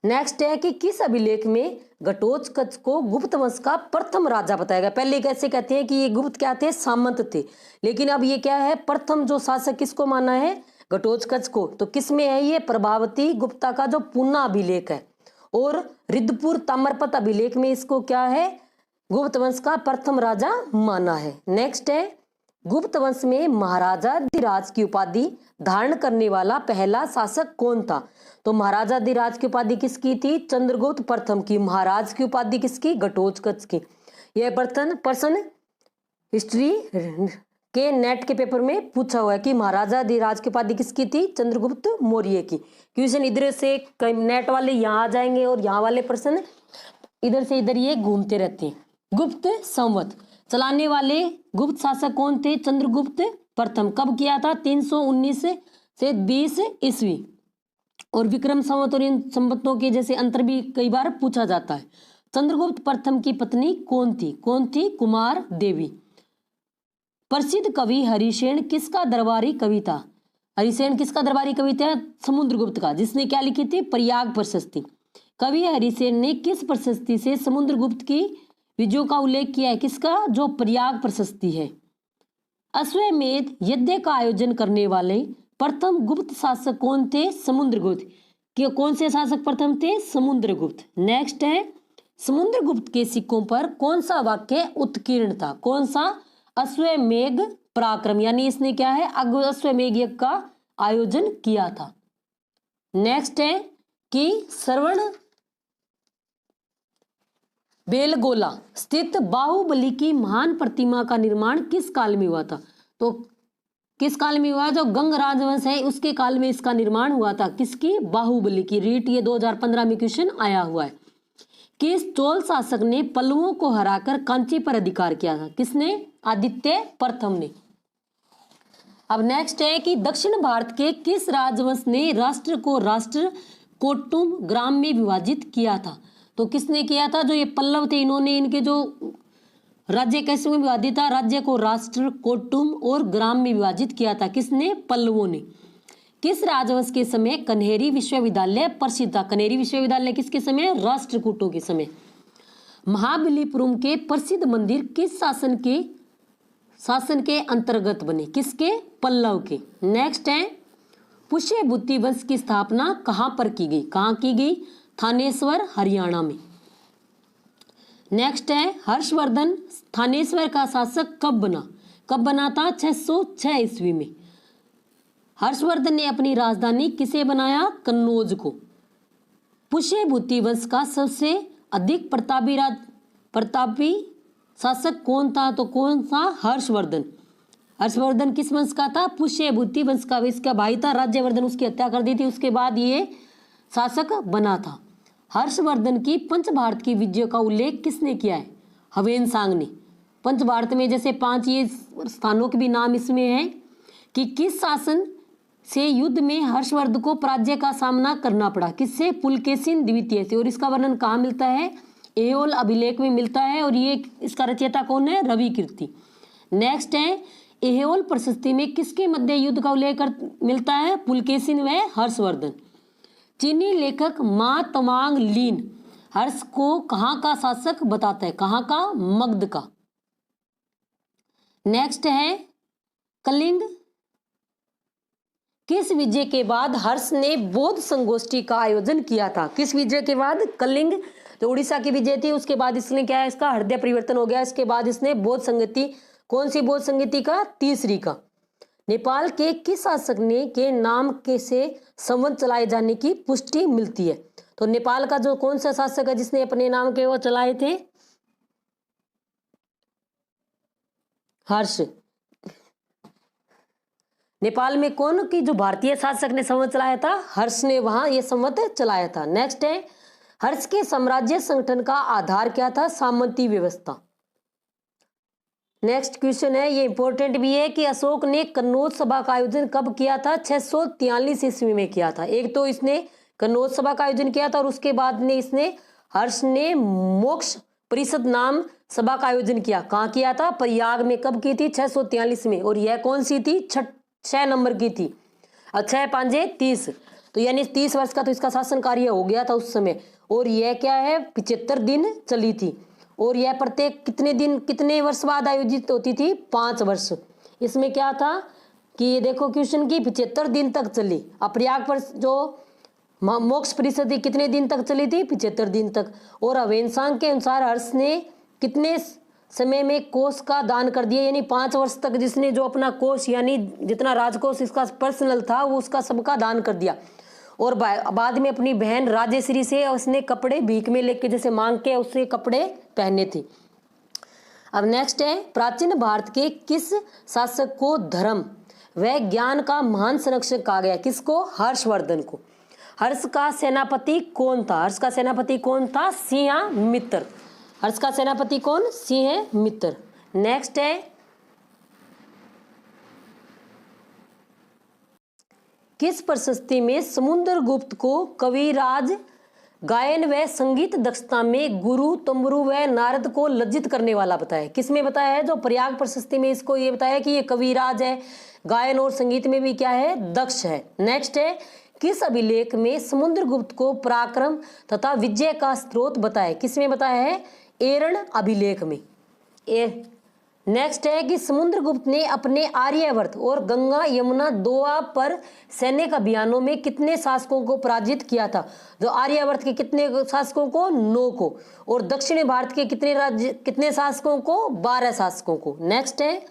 नेक्स्ट है कि किस अभिलेख में घटोत्कच को गुप्त वंश का प्रथम राजा बताया गया? पहले कैसे कहते हैं कि ये गुप्त क्या थे? सामंत थे, लेकिन अब ये क्या है? प्रथम जो शासक किसको माना है? घटोत्कच को। तो किस में है ये? प्रभावती गुप्ता का जो पूना अभिलेख है, और रिद्धपुर ताम्रपत्र अभिलेख में इसको क्या है? गुप्त वंश का प्रथम राजा माना है। नेक्स्ट है गुप्त वंश में महाराजा धिराज की उपाधि धारण करने वाला पहला शासक कौन था? तो महाराजा धिराज की उपाधि किसकी थी? चंद्रगुप्त प्रथम की। महाराज की उपाधि किसकी? घटोत्कच की। यह प्रश्न हिस्ट्री के नेट के पेपर में पूछा हुआ है कि महाराजा धिराज की उपाधि किसकी थी? चंद्रगुप्त मौर्य की। क्वेश्चन इधर से नेट वाले यहाँ आ जाएंगे और यहाँ वाले प्रश्न इधर से इधर ये घूमते रहते हैं। गुप्त संवत चलाने वाले गुप्त शासक कौन थे? चंद्रगुप्त प्रथम। कब किया था? 319 से 20 ईस्वी। और विक्रम संवत और इन संवतों के जैसे अंतर भी कई बार पूछा जाता है। चंद्रगुप्त प्रथम की पत्नी कौन थी? कौन थी? कुमार देवी। प्रसिद्ध कवि हरिसेन किसका दरबारी कवि था? हरिसेन किसका दरबारी कवि था? समुद्रगुप्त का, जिसने क्या लिखी थी? प्रयाग प्रशस्ति। कवि हरिसेन ने किस प्रशस्ति से समुद्रगुप्त की विजयों का उल्लेख किया है? किसका? जो प्रयाग प्रशस्ति है। अश्वमेध यज्ञ का आयोजन करने वाले प्रथम गुप्त शासक कौन थे? समुद्रगुप्त। कि कौन से शासक प्रथम थे? समुद्रगुप्त। नेक्स्ट है समुद्रगुप्त के सिक्कों पर कौन सा वाक्य उत्कीर्ण था? कौन सा? अश्वमेध पराक्रम, यानी इसने क्या है? अश्वमेध यज्ञ का आयोजन किया था। नेक्स्ट है कि श्रवण बेलगोला स्थित बाहुबली की महान प्रतिमा का निर्माण किस काल में हुआ था? तो किस काल में हुआ? जो गंग राजवंश है उसके काल में इसका निर्माण हुआ था। किसकी? बाहुबली की। रीट ये 2015 में क्वेश्चन आया हुआ है। किस चोल शासक ने पल्लवों को हराकर कांची पर अधिकार किया था? किसने? आदित्य प्रथम ने। अब नेक्स्ट है कि दक्षिण भारत के किस राजवंश ने राष्ट्र को राष्ट्र कोटुम ग्राम में विभाजित किया था? तो किसने किया था? जो ये पल्लव थे इन्होंने इनके जो राज्य कैसे में विभाजित था? राज्य को राष्ट्र, कोटुम और ग्राम में विभाजित किया था। किसने? पल्लवों ने। किस राजवंश के समय कन्हेरी विश्वविद्यालय प्रसिद्ध था? कन्हेरी विश्वविद्यालय किसके समय? राष्ट्रकूटों के समय। महाबलीपुरम के प्रसिद्ध मंदिर किस शासन के अंतर्गत बने? किसके? पल्लव के। नेक्स्ट है पुष्यभूति वंश की स्थापना कहाँ पर की गई? कहाँ की गई? थानेश्वर, हरियाणा में। नेक्स्ट है हर्षवर्धन थानेश्वर का शासक कब बना? कब बना था? 606 ईस्वी में। हर्षवर्धन ने अपनी राजधानी किसे बनाया? कन्नौज को। पुष्यभूति वंश का सबसे अधिक प्रतापी शासक कौन था? तो कौन सा? हर्षवर्धन। हर्षवर्धन किस वंश का था? पुष्यभूति वंश का। इसका भाई था राज्यवर्धन, उसकी हत्या कर दी थी, उसके बाद ये शासक बना था। हर्षवर्धन की पंच भारत की विजयों का उल्लेख किसने किया है? ह्वेन-सांग ने। पंच भारत में जैसे 5 ये स्थानों के भी नाम इसमें है कि किस शासन से युद्ध में हर्षवर्धन को पराजय का सामना करना पड़ा? किससे? पुलकेशिन द्वितीय से। और इसका वर्णन कहाँ मिलता है? ऐहोल अभिलेख में मिलता है, और ये इसका रचयिता कौन है? रवि कीर्ति। नेक्स्ट है ऐहोल प्रशस्ति में किसके मध्य युद्ध का उल्लेख मिलता है? पुलकेशिन व हर्षवर्धन। चीनी लेखक मा तवांग लीन हर्ष को कहाँ का शासक बताता है? कहाँ का? मगध का। नेक्स्ट है कलिंग किस विजय के बाद हर्ष ने बौद्ध संगोष्ठी का आयोजन किया था? किस विजय के बाद? कलिंग जो उड़ीसा की विजय थी उसके बाद इसने क्या है? इसका हृदय परिवर्तन हो गया। इसके बाद इसने बौद्ध संगति, कौन सी बौद्ध संगति का? तीसरी का। नेपाल के किस शासक ने के नाम के से संवत चलाए जाने की पुष्टि मिलती है? तो नेपाल का जो कौन सा शासक है जिसने अपने नाम के वो चलाए थे? हर्ष। नेपाल में कौन की जो भारतीय शासक ने संवत चलाया था? हर्ष ने वहां ये संवत चलाया था। नेक्स्ट है हर्ष के साम्राज्य संगठन का आधार क्या था? सामंती व्यवस्था। नेक्स्ट क्वेश्चन है, ये इंपॉर्टेंट भी है कि अशोक ने कन्नौज सभा का आयोजन कब किया था? 643 ईस्वी में किया था। एक तो इसने कन्नौज सभा का आयोजन किया था और उसके बाद ने इसने हर्ष ने मोक्ष परिषद नाम सभा का आयोजन किया। कहाँ किया था? प्रयाग में। कब की थी? 643 में। और यह कौन सी थी? 6 नंबर की थी। 6 5 30, तो यानी 30 वर्ष का तो इसका शासन कार्य हो गया था उस समय। और यह क्या है 75 दिन चली थी। और यह प्रत्येक कितने दिन कितने वर्ष बाद आयोजित होती थी, 5 वर्ष। इसमें क्या था कि ये देखो क्वेश्चन की 75 दिन तक चली। अब प्रयाग पर जो मोक्ष परिषद कितने दिन तक चली थी, 75 दिन तक। और अवेंसांग के अनुसार हर्ष ने कितने समय में कोष का दान कर दिया, यानी 5 वर्ष तक जिसने जो अपना कोष यानी जितना राजकोष इसका पर्सनल था वो उसका सबका दान कर दिया। और बाद में अपनी बहन राजेश्री से उसने कपड़े भीख में लेके जैसे मांग के उससे कपड़े पहने थे। अब नेक्स्ट है, प्राचीन भारत के किस शासक को धर्म व ज्ञान का महान संरक्षक कहा गया? किसको? हर्षवर्धन को। हर्ष का सेनापति कौन था? हर्ष का सेनापति कौन था? सिंहमित्र। हर्ष का सेनापति कौन? सिंहमित्र। नेक्स्ट है, किस प्रशस्ति में समुद्रगुप्त को कविराज गायन व संगीत दक्षता में गुरु तंबुरु व नारद को लज्जित करने वाला बताया? किसमें बताया है? जो प्रयाग प्रशस्ति में इसको ये बताया कि ये कविराज है, गायन और संगीत में भी क्या है? दक्ष है। नेक्स्ट है, किस अभिलेख में समुद्रगुप्त को पराक्रम तथा विजय का स्रोत बताया? किसमें बताया है? एरण अभिलेख में। नेक्स्ट है कि समुद्रगुप्त ने अपने आर्यवर्त और गंगा यमुना दोआ पर सैनिक अभियानों में कितने शासकों को पराजित किया था? जो आर्यवर्त के कितने शासकों को? 9 को। और दक्षिणी भारत के कितने शासकों को? 12 शासकों को। नेक्स्ट है,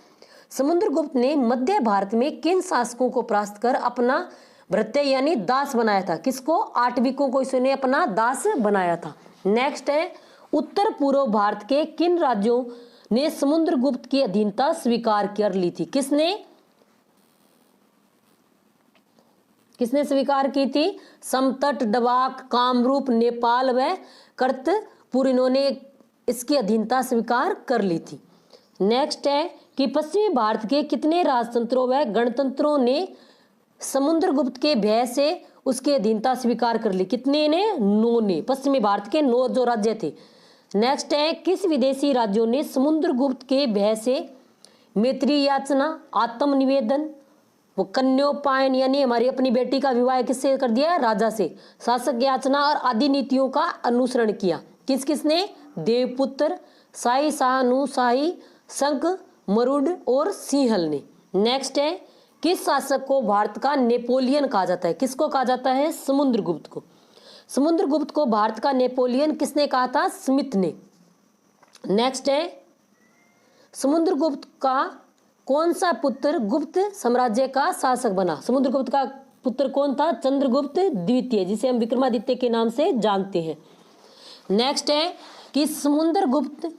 समुद्रगुप्त ने मध्य भारत में किन शासकों को परास्त कर अपना भृत्य यानी दास बनाया था? किसको? आटविकों को इसने अपना दास बनाया था। नेक्स्ट है, उत्तर पूर्व भारत के किन राज्यों ने समुद्रगुप्त की अधीनता स्वीकार कर ली थी? किसने स्वीकार की थी? समतट, डबाक, कामरूप, नेपाल व कर्तपुर, इन्होंने इसकी अधीनता स्वीकार कर ली थी। नेक्स्ट है कि पश्चिमी भारत के कितने राजतंत्रों व गणतंत्रों ने समुद्रगुप्त के भय से उसकी अधीनता स्वीकार कर ली? कितने ने? 9 ने। पश्चिमी भारत के 9 जो राज्य थे। नेक्स्ट है, किस विदेशी राज्यों ने समुद्रगुप्त के भय से मैत्री याचना, आत्मनिवेदन, वो कन्योपायन यानी हमारी अपनी बेटी का विवाह किससे कर दिया? राजा से, शासक याचना और आदि नीतियों का अनुसरण किया? किस किसने? देवपुत्र, शाही शाहनुशाही, संघ मरुड और सिंहल ने। नेक्स्ट है, किस शासक को भारत का नेपोलियन कहा जाता है? किसको कहा जाता है? समुद्रगुप्त को। समुद्रगुप्त को भारत का नेपोलियन किसने कहा था? स्मिथ ने। नेक्स्ट है, समुद्रगुप्त का कौन सा पुत्र गुप्त साम्राज्य का शासक बना? समुद्रगुप्त का पुत्र कौन था? चंद्रगुप्त द्वितीय, जिसे हम विक्रमादित्य के नाम से जानते हैं। नेक्स्ट है कि समुद्रगुप्त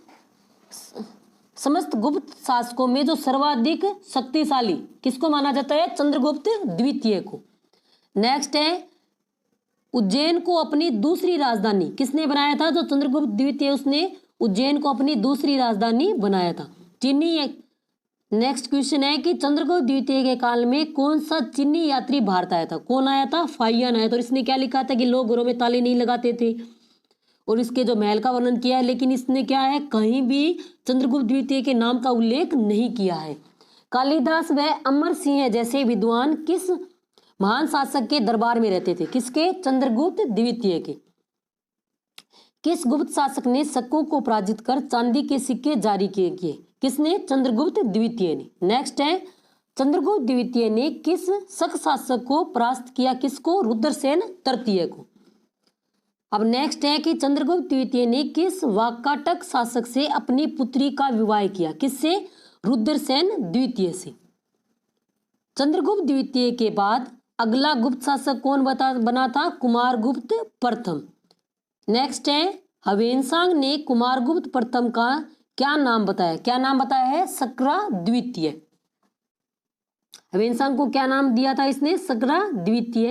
समस्त गुप्त शासकों में जो सर्वाधिक शक्तिशाली किसको माना जाता है? चंद्रगुप्त द्वितीय को। नेक्स्ट है, उज्जैन को अपनी दूसरी राजधानी किसने बनाया था? जो चंद्रगुप्त द्वितीय, उसने उज्जैन को अपनी दूसरी राजधानी बनाया था। चीनी। नेक्स्ट क्वेश्चन है कि चंद्रगुप्त द्वितीय के काल में कौन सा चीनी यात्री भारत आया था? कौन आया था? फाहियान आया था। और इसने क्या लिखा था कि लोग घरों में ताले नहीं लगाते थे और इसके जो महल का वर्णन किया है, लेकिन इसने क्या है कहीं भी चंद्रगुप्त द्वितीय के नाम का उल्लेख नहीं किया है। कालिदास व अमर सिंह जैसे विद्वान किस महान शासक के दरबार में रहते थे? किसके? चंद्रगुप्त द्वितीय के। किस गुप्त शासक ने शकों को पराजित कर चांदी के सिक्के जारी किए? किसने? चंद्रगुप्त द्वितीय ने। नेक्स्ट है, चंद्रगुप्त द्वितीय ने किस शक शासक को परास्त किया? किसको? रुद्रसेन तृतीय को। अब नेक्स्ट है कि चंद्रगुप्त द्वितीय ने किस वाकाटक शासक से अपनी पुत्री का विवाह किया? किससे? रुद्रसेन द्वितीय से। चंद्रगुप्त द्वितीय के बाद अगला गुप्त शासक कौन बना था? कुमारगुप्त प्रथम। नेक्स्ट है, हवेनसांग ने कुमारगुप्त प्रथम का क्या नाम बताया? क्या नाम बताया है? शकरा द्वितीय। हवेनसांग को क्या नाम दिया था इसने? शकरा द्वितीय।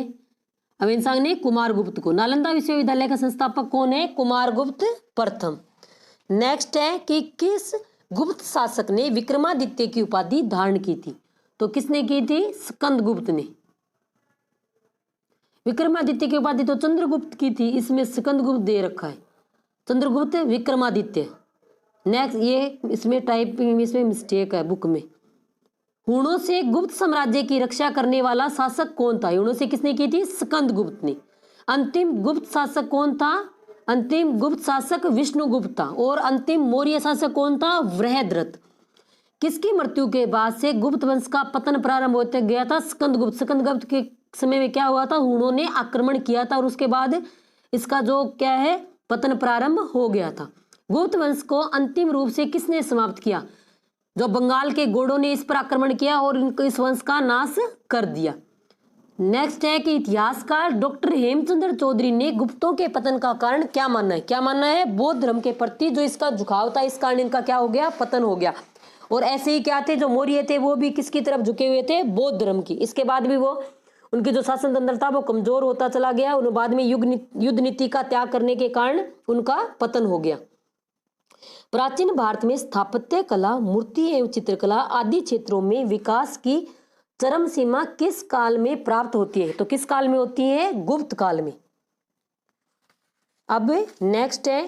हवेनसांग ने कुमारगुप्त को। नालंदा विश्वविद्यालय का संस्थापक कौन है? कुमारगुप्त प्रथम। नेक्स्ट है कि किस गुप्त शासक ने विक्रमादित्य की उपाधि धारण की थी? तो किसने की थी? स्कंदगुप्त ने। विक्रमादित्य की उपाधि तो चंद्रगुप्त की थी, इसमें स्कंदगुप्त दे रखा है। चंद्रगुप्त विक्रमादित्य। नेक्स्ट, ये इसमें टाइपिंग में इसमें मिस्टेक है बुक में। हूणों से गुप्त साम्राज्य की रक्षा करने वाला शासक कौन था? हूणों से किसने की थी? स्कंदगुप्त ने। अंतिम गुप्त शासक कौन था? अंतिम गुप्त शासक विष्णुगुप्त था। और अंतिम मौर्य शासक कौन था? वृहद्रथ। किसकी मृत्यु के बाद से गुप्त वंश का पतन प्रारंभ होते गया था? स्कंदगुप्त। स्कंदगुप्त के समय में क्या हुआ था? हूणों ने आक्रमण किया था और उसके बाद इसका जो क्या है, पतन प्रारंभ हो गया था। गुप्त वंश को अंतिम रूप से किसने समाप्त किया? जो बंगाल के गोडों ने इस पर आक्रमण किया और इनको इस वंश का नाश कर दिया। नेक्स्ट है कि इतिहासकार डॉक्टर हेमचंद्र चौधरी ने गुप्तों के पतन का कारण क्या मानना है? क्या मानना है? बौद्ध धर्म के प्रति जो इसका झुकाव था, इस कारण इनका क्या हो गया? पतन हो गया। और ऐसे ही क्या थे, जो मौर्य थे वो भी किसकी तरफ झुके हुए थे? बौद्ध धर्म की। इसके बाद भी वो उनकी जो शासन तंत्र था वो कमजोर होता चला गया। उन्हें बाद में युद्ध नीति का त्याग करने के कारण उनका पतन हो गया। प्राचीन भारत में स्थापत्य कला, मूर्ति एवं चित्रकला आदि क्षेत्रों में विकास की चरम सीमा किस काल में प्राप्त होती है? तो किस काल में होती है? गुप्त काल में। अब नेक्स्ट है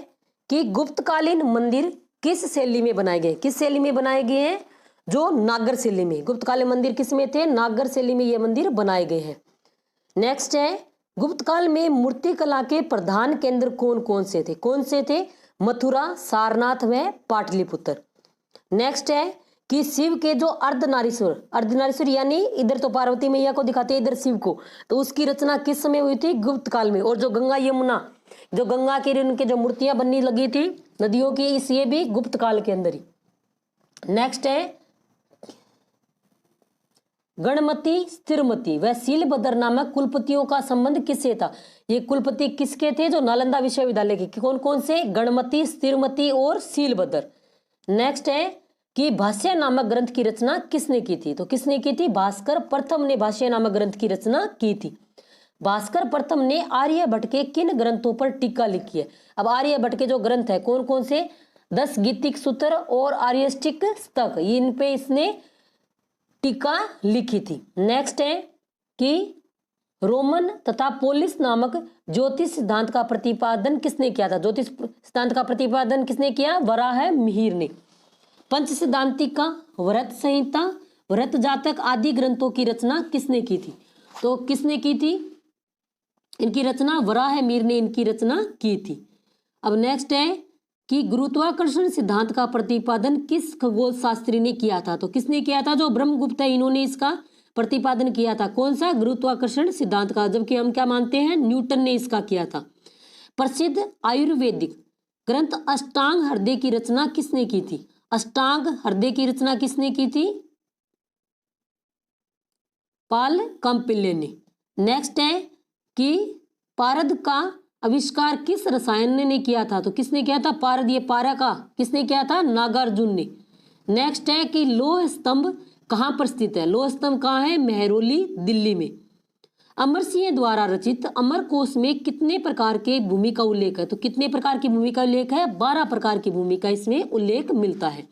कि गुप्तकालीन मंदिर किस शैली में बनाए गए? किस शैली में बनाए गए हैं? जो नागर शैली में। गुप्तकालीन मंदिर किस में थे? नागर शैली में ये मंदिर बनाए गए हैं। नेक्स्ट है गुप्तकाल में मूर्ति कला के प्रधान केंद्र कौन कौन से थे? कौन से थे? मथुरा, सारनाथ व पाटलिपुत्र। नेक्स्ट है कि शिव के जो अर्धनारीश्वर यानी इधर तो पार्वती मैया को दिखाते हैं, इधर शिव को, तो उसकी रचना किस समय हुई थी? गुप्त काल में। और जो गंगा यमुना, जो गंगा के उनके जो मूर्तियां बनने लगी थी नदियों की, इस ये भी गुप्त काल के अंदर ही। नेक्स्ट है गणमती, स्थिरमती व शीलभद्र नामक कुलपतियों का संबंध किससे था? ये कुलपति किसके थे? जो नालंदा विश्वविद्यालय के। कौन कौन से? गणमती, स्थिरमती और शीलभद्र। नेक्स्ट है कि भाष्य नामक ग्रंथ की रचना किसने की थी? तो किसने की थी? भास्कर प्रथम ने भाष्य नामक ग्रंथ की रचना की थी। भास्कर प्रथम ने आर्यभट्ट के किन ग्रंथों पर टीका लिखी है? अब आर्यभट्ट के जो ग्रंथ है कौन कौन से? 10 गीतिक सूत्र और आर्यष्टिक स्तक, इन पे इसने टीका लिखी थी। नेक्स्ट है कि रोमन तथा पोलिस नामक ज्योतिष सिद्धांत का प्रतिपादन किसने किया था? ज्योतिष सिद्धांत का प्रतिपादन किसने किया? वराहमिहिर ने। पंच सिद्धांतिका, व्रत संहिता, व्रत जातक आदि ग्रंथों की रचना किसने की थी? तो किसने की थी इनकी रचना? वराहमिहिर ने इनकी रचना की थी। अब नेक्स्ट है कि गुरुत्वाकर्षण सिद्धांत का प्रतिपादन किस खगोल शास्त्री ने किया था? तो किसने किया था? जो ब्रह्मगुप्त है, इन्होंने इसका प्रतिपादन किया था। कौन सा? गुरुत्वाकर्षण सिद्धांत का। जबकि हम क्या मानते हैं? न्यूटन ने इसका किया था। प्रसिद्ध आयुर्वेदिक ग्रंथ अष्टांग हृदय की रचना किसने की थी? अष्टांग हृदय की रचना किसने की थी? पाल कौटिल्य ने। नेक्स्ट है कि पारद का आविष्कार किस रसायन ने किया था? तो किसने किया था? पारद, ये पारा का किसने किया था? नागार्जुन ने। नेक्स्ट है कि लौह स्तंभ कहाँ पर स्थित है? लौह स्तंभ कहाँ है? मेहरौली, दिल्ली में। अमर सिंह द्वारा रचित अमर कोश में कितने प्रकार के भूमि का उल्लेख है? तो कितने प्रकार की भूमि का उल्लेख है? 12 प्रकार की भूमि का इसमें उल्लेख मिलता है।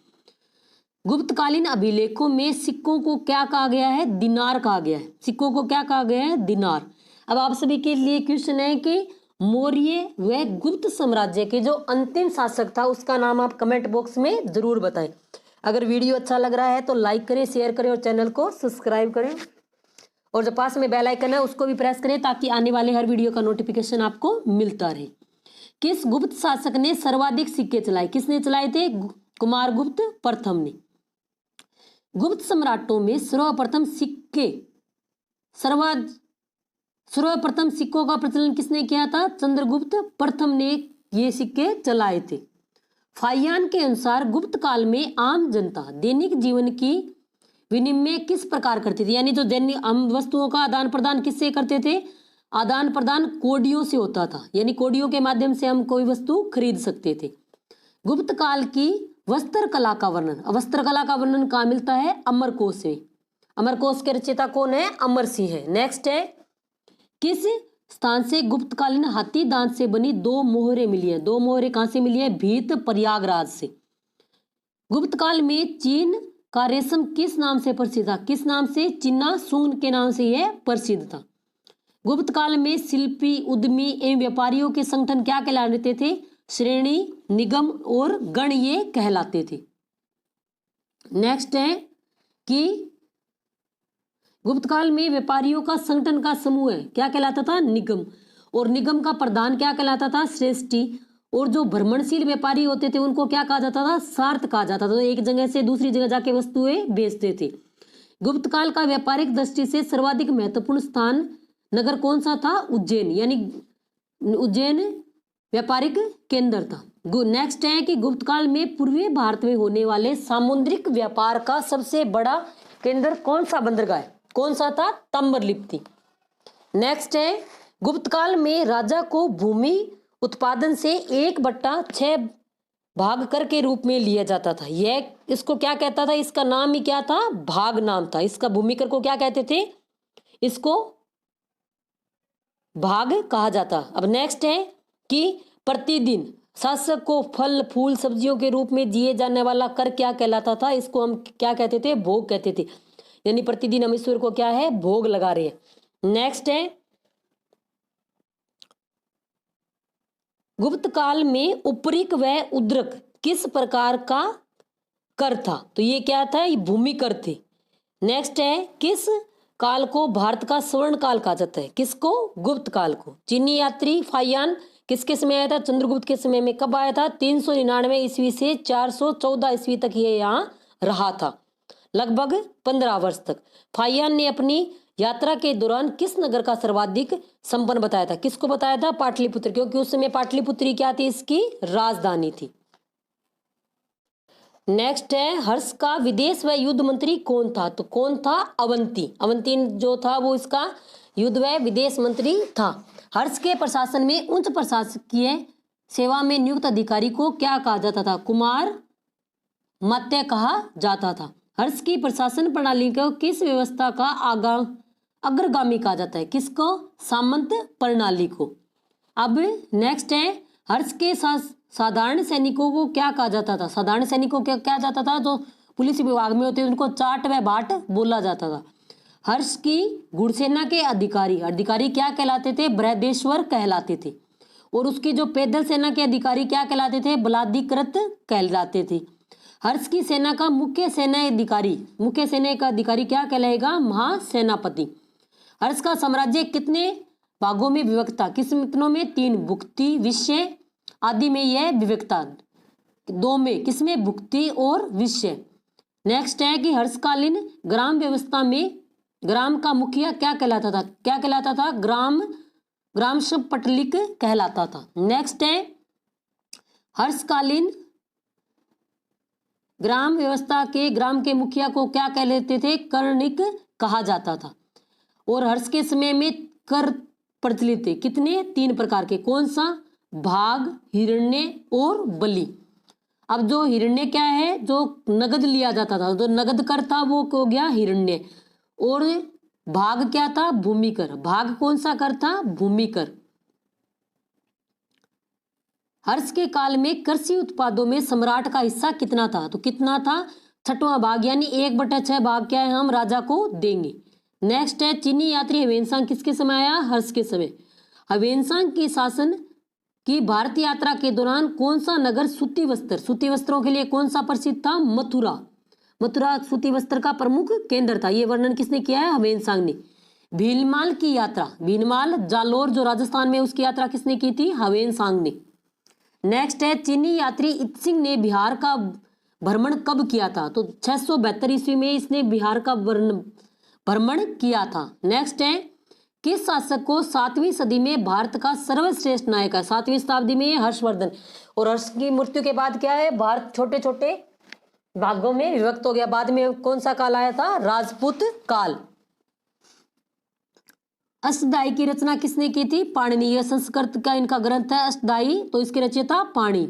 गुप्तकालीन अभिलेखों में सिक्कों को क्या कहा गया है? दिनार कहा गया है। सिक्कों को क्या कहा गया है? दिनार। अब आप सभी के लिए क्वेश्चन है कि मौर्य व गुप्त साम्राज्य के जो अंतिम शासक था उसका नाम आप कमेंट बॉक्स में जरूर बताएं। अगर वीडियो अच्छा लग रहा है तो लाइक करें, शेयर करें और चैनल को सब्सक्राइब करें। और जो पास में बेल आइकन है उसको भी प्रेस करें ताकि आने वाले हर वीडियो का नोटिफिकेशन आपको मिलता रहे। किस गुप्त शासक ने सर्वाधिक सिक्के चलाए? किसने चलाए थे? कुमारगुप्त प्रथम ने। गुप्त सम्राटों में सर्वप्रथम सिक्कों का प्रचलन किसने किया था? चंद्रगुप्त प्रथम ने ये सिक्के चलाए थे। फाहियान के अनुसार गुप्त काल में आम जनता दैनिक जीवन की विनिमय किस प्रकार करती थी? यानी जो दैनिक आम वस्तुओं का आदान प्रदान किससे करते थे? आदान प्रदान कोडियों से होता था, यानी कोडियों के माध्यम से हम कोई वस्तु खरीद सकते थे। गुप्त काल की वस्त्र कला का वर्णन, वस्त्र कला का वर्णन कहाँ मिलता है? अमरकोश में। अमरकोश के रचयिता कौन है? अमर सिंह है। नेक्स्ट है किस स्थान से गुप्तकालीन हाथी दांत से बनी 2 मोहरें मिली है? 2 मोहरें कहां से मिली है? भीत, प्रयागराज से। गुप्त काल में चीन का रेशम किस नाम से प्रसिद्ध था? किस नाम से? चिन्ना सुंग के नाम से यह प्रसिद्ध था। गुप्त काल में शिल्पी, उद्यमी एवं व्यापारियों के संगठन क्या कहलाते थे? श्रेणी, निगम और गण ये कहलाते थे। नेक्स्ट है कि गुप्त काल में व्यापारियों का संगठन का समूह है, क्या कहलाता था? निगम। और निगम का प्रधान क्या कहलाता था? श्रेष्ठी। और जो भ्रमणशील व्यापारी होते थे उनको क्या कहा जाता था? सार्थ कहा जाता था। तो एक जगह से दूसरी जगह जाके वस्तुएं बेचते थे। गुप्त काल का व्यापारिक दृष्टि से सर्वाधिक महत्वपूर्ण स्थान नगर कौन सा था? उज्जैन, यानी उज्जैन व्यापारिक केंद्र था। नेक्स्ट है कि गुप्त काल में पूर्वी भारत में होने वाले सामुद्रिक व्यापार का सबसे बड़ा केंद्र कौन सा बंदरगाह है? कौन सा था? ताम्रलिप्ति। नेक्स्ट है गुप्त काल में राजा को भूमि उत्पादन से 1/6 भाग कर के रूप में लिया जाता था। यह इसको क्या कहता था? इसका नाम ही क्या था? भाग नाम था इसका। भूमि कर को क्या कहते थे? इसको भाग कहा जाता। अब नेक्स्ट है कि प्रतिदिन शासक को फल फूल सब्जियों के रूप में दिए जाने वाला कर क्या कहलाता था? इसको हम क्या कहते थे? भोग कहते थे। यानी प्रतिदिन हम ईश्वर को क्या है? भोग लगा रहे हैं। नेक्स्ट है गुप्त काल में उपरिक व उद्रक किस प्रकार का कर था? तो ये क्या था? ये भूमि कर थे। नेक्स्ट है किस काल को भारत का स्वर्ण काल कहा जाता है? किसको? गुप्त काल को। चीनी यात्री फाहियान किसके समय आया था? चंद्रगुप्त के समय में। कब आया था? 399 ईस्वी से 414 ईस्वी तक ये यहाँ रहा था, लगभग 15 वर्ष तक। फाहियान ने अपनी यात्रा के दौरान किस नगर का सर्वाधिक संपन्न बताया था? किसको बताया था? पाटलिपुत्र, क्योंकि उस समय पाटलिपुत्री क्या थी? इसकी राजधानी थी। नेक्स्ट है हर्ष का विदेश व युद्ध मंत्री कौन था? तो कौन था? अवंती। अवंती जो था वो इसका युद्ध व विदेश मंत्री था। हर्ष के प्रशासन में उच्च प्रशासकीय सेवा में नियुक्त अधिकारी को क्या कहा जाता था? कुमार मत्य कहा जाता था। हर्ष की प्रशासन प्रणाली को किस व्यवस्था का अग्रगामी कहा जाता है? किसको? सामंत प्रणाली को। अब नेक्स्ट है हर्ष के साधारण सैनिकों को क्या कहा जाता था? साधारण सैनिकों को क्या जाता था? जो पुलिस विभाग में होते उनको चाट व बाट बोला जाता था। हर्ष की घुड़सेना के अधिकारी क्या कहलाते थे? बृहदेश्वर कहलाते थे। और उसकी जो पैदल सेना के अधिकारी क्या कहलाते थे? बलाधिकृत कहलाते थे। हर्ष की सेना का मुख्य सेना का अधिकारी क्या कहलाएगा? महासेनापति। हर्ष का साम्राज्य कितने भागों में विभक्त था? कितनों में? 3, भुक्ति, विषय आदि में यह विविधता। 2 में, किसमें? भुक्ति और विषय। नेक्स्ट है कि हर्षकालीन ग्राम व्यवस्था में ग्राम का मुखिया क्या कहलाता था? क्या कहलाता था? ग्राम पटलिक कहलाता था। नेक्स्ट है हर्षकालीन ग्राम व्यवस्था के ग्राम के मुखिया को क्या कहते थे? कर्णिक कहा जाता था। और हर्ष के समय में कर प्रचलित थे। कितने? 3 प्रकार के। कौन सा? भाग, हिरण्य और बलि। अब जो हिरण्य क्या है? जो नगद लिया जाता था, जो नगद कर था वो हो गया हिरण्य। और भाग क्या था? भूमि कर। भाग कौन सा कर था? भूमि कर। हर्ष के काल में कृषि उत्पादों में सम्राट का हिस्सा कितना था? तो कितना था? 6वां भाग, यानी 1/6 भाग क्या है? हम राजा को देंगे। नेक्स्ट है चीनी यात्री ह्वेनसांग किसके समय आया? हर्ष के समय। ह्वेनसांग की शासन की भारत यात्रा के दौरान कौन सा नगर सूती वस्त्रों के लिए कौन सा प्रसिद्ध था? मथुरा सूती वस्त्र का प्रमुख केंद्र था। ये वर्णन किसने किया है? ह्वेनसांग ने। भीलमाल की यात्रा, भीलमाल जालोर जो राजस्थान में, उसकी यात्रा किसने की थी? ह्वेनसांग ने। नेक्स्ट है चीनी यात्री इत्सिंग ने बिहार का भ्रमण कब किया था? तो 672 ईस्वी में इसने बिहार का भ्रमण किया था। नेक्स्ट है किस शासक को 7वीं सदी में भारत का सर्वश्रेष्ठ नायक है? 7वीं शताब्दी में हर्षवर्धन। और हर्ष की मृत्यु के बाद क्या है? भारत छोटे छोटे भागों में विभक्त हो गया। बाद में कौन सा काल आया था? राजपूत काल। अष्टदाई की रचना किसने की थी? पाणिनि। यह संस्कृत का इनका ग्रंथ है अष्टदाई, तो इसके रचयिता पाणि।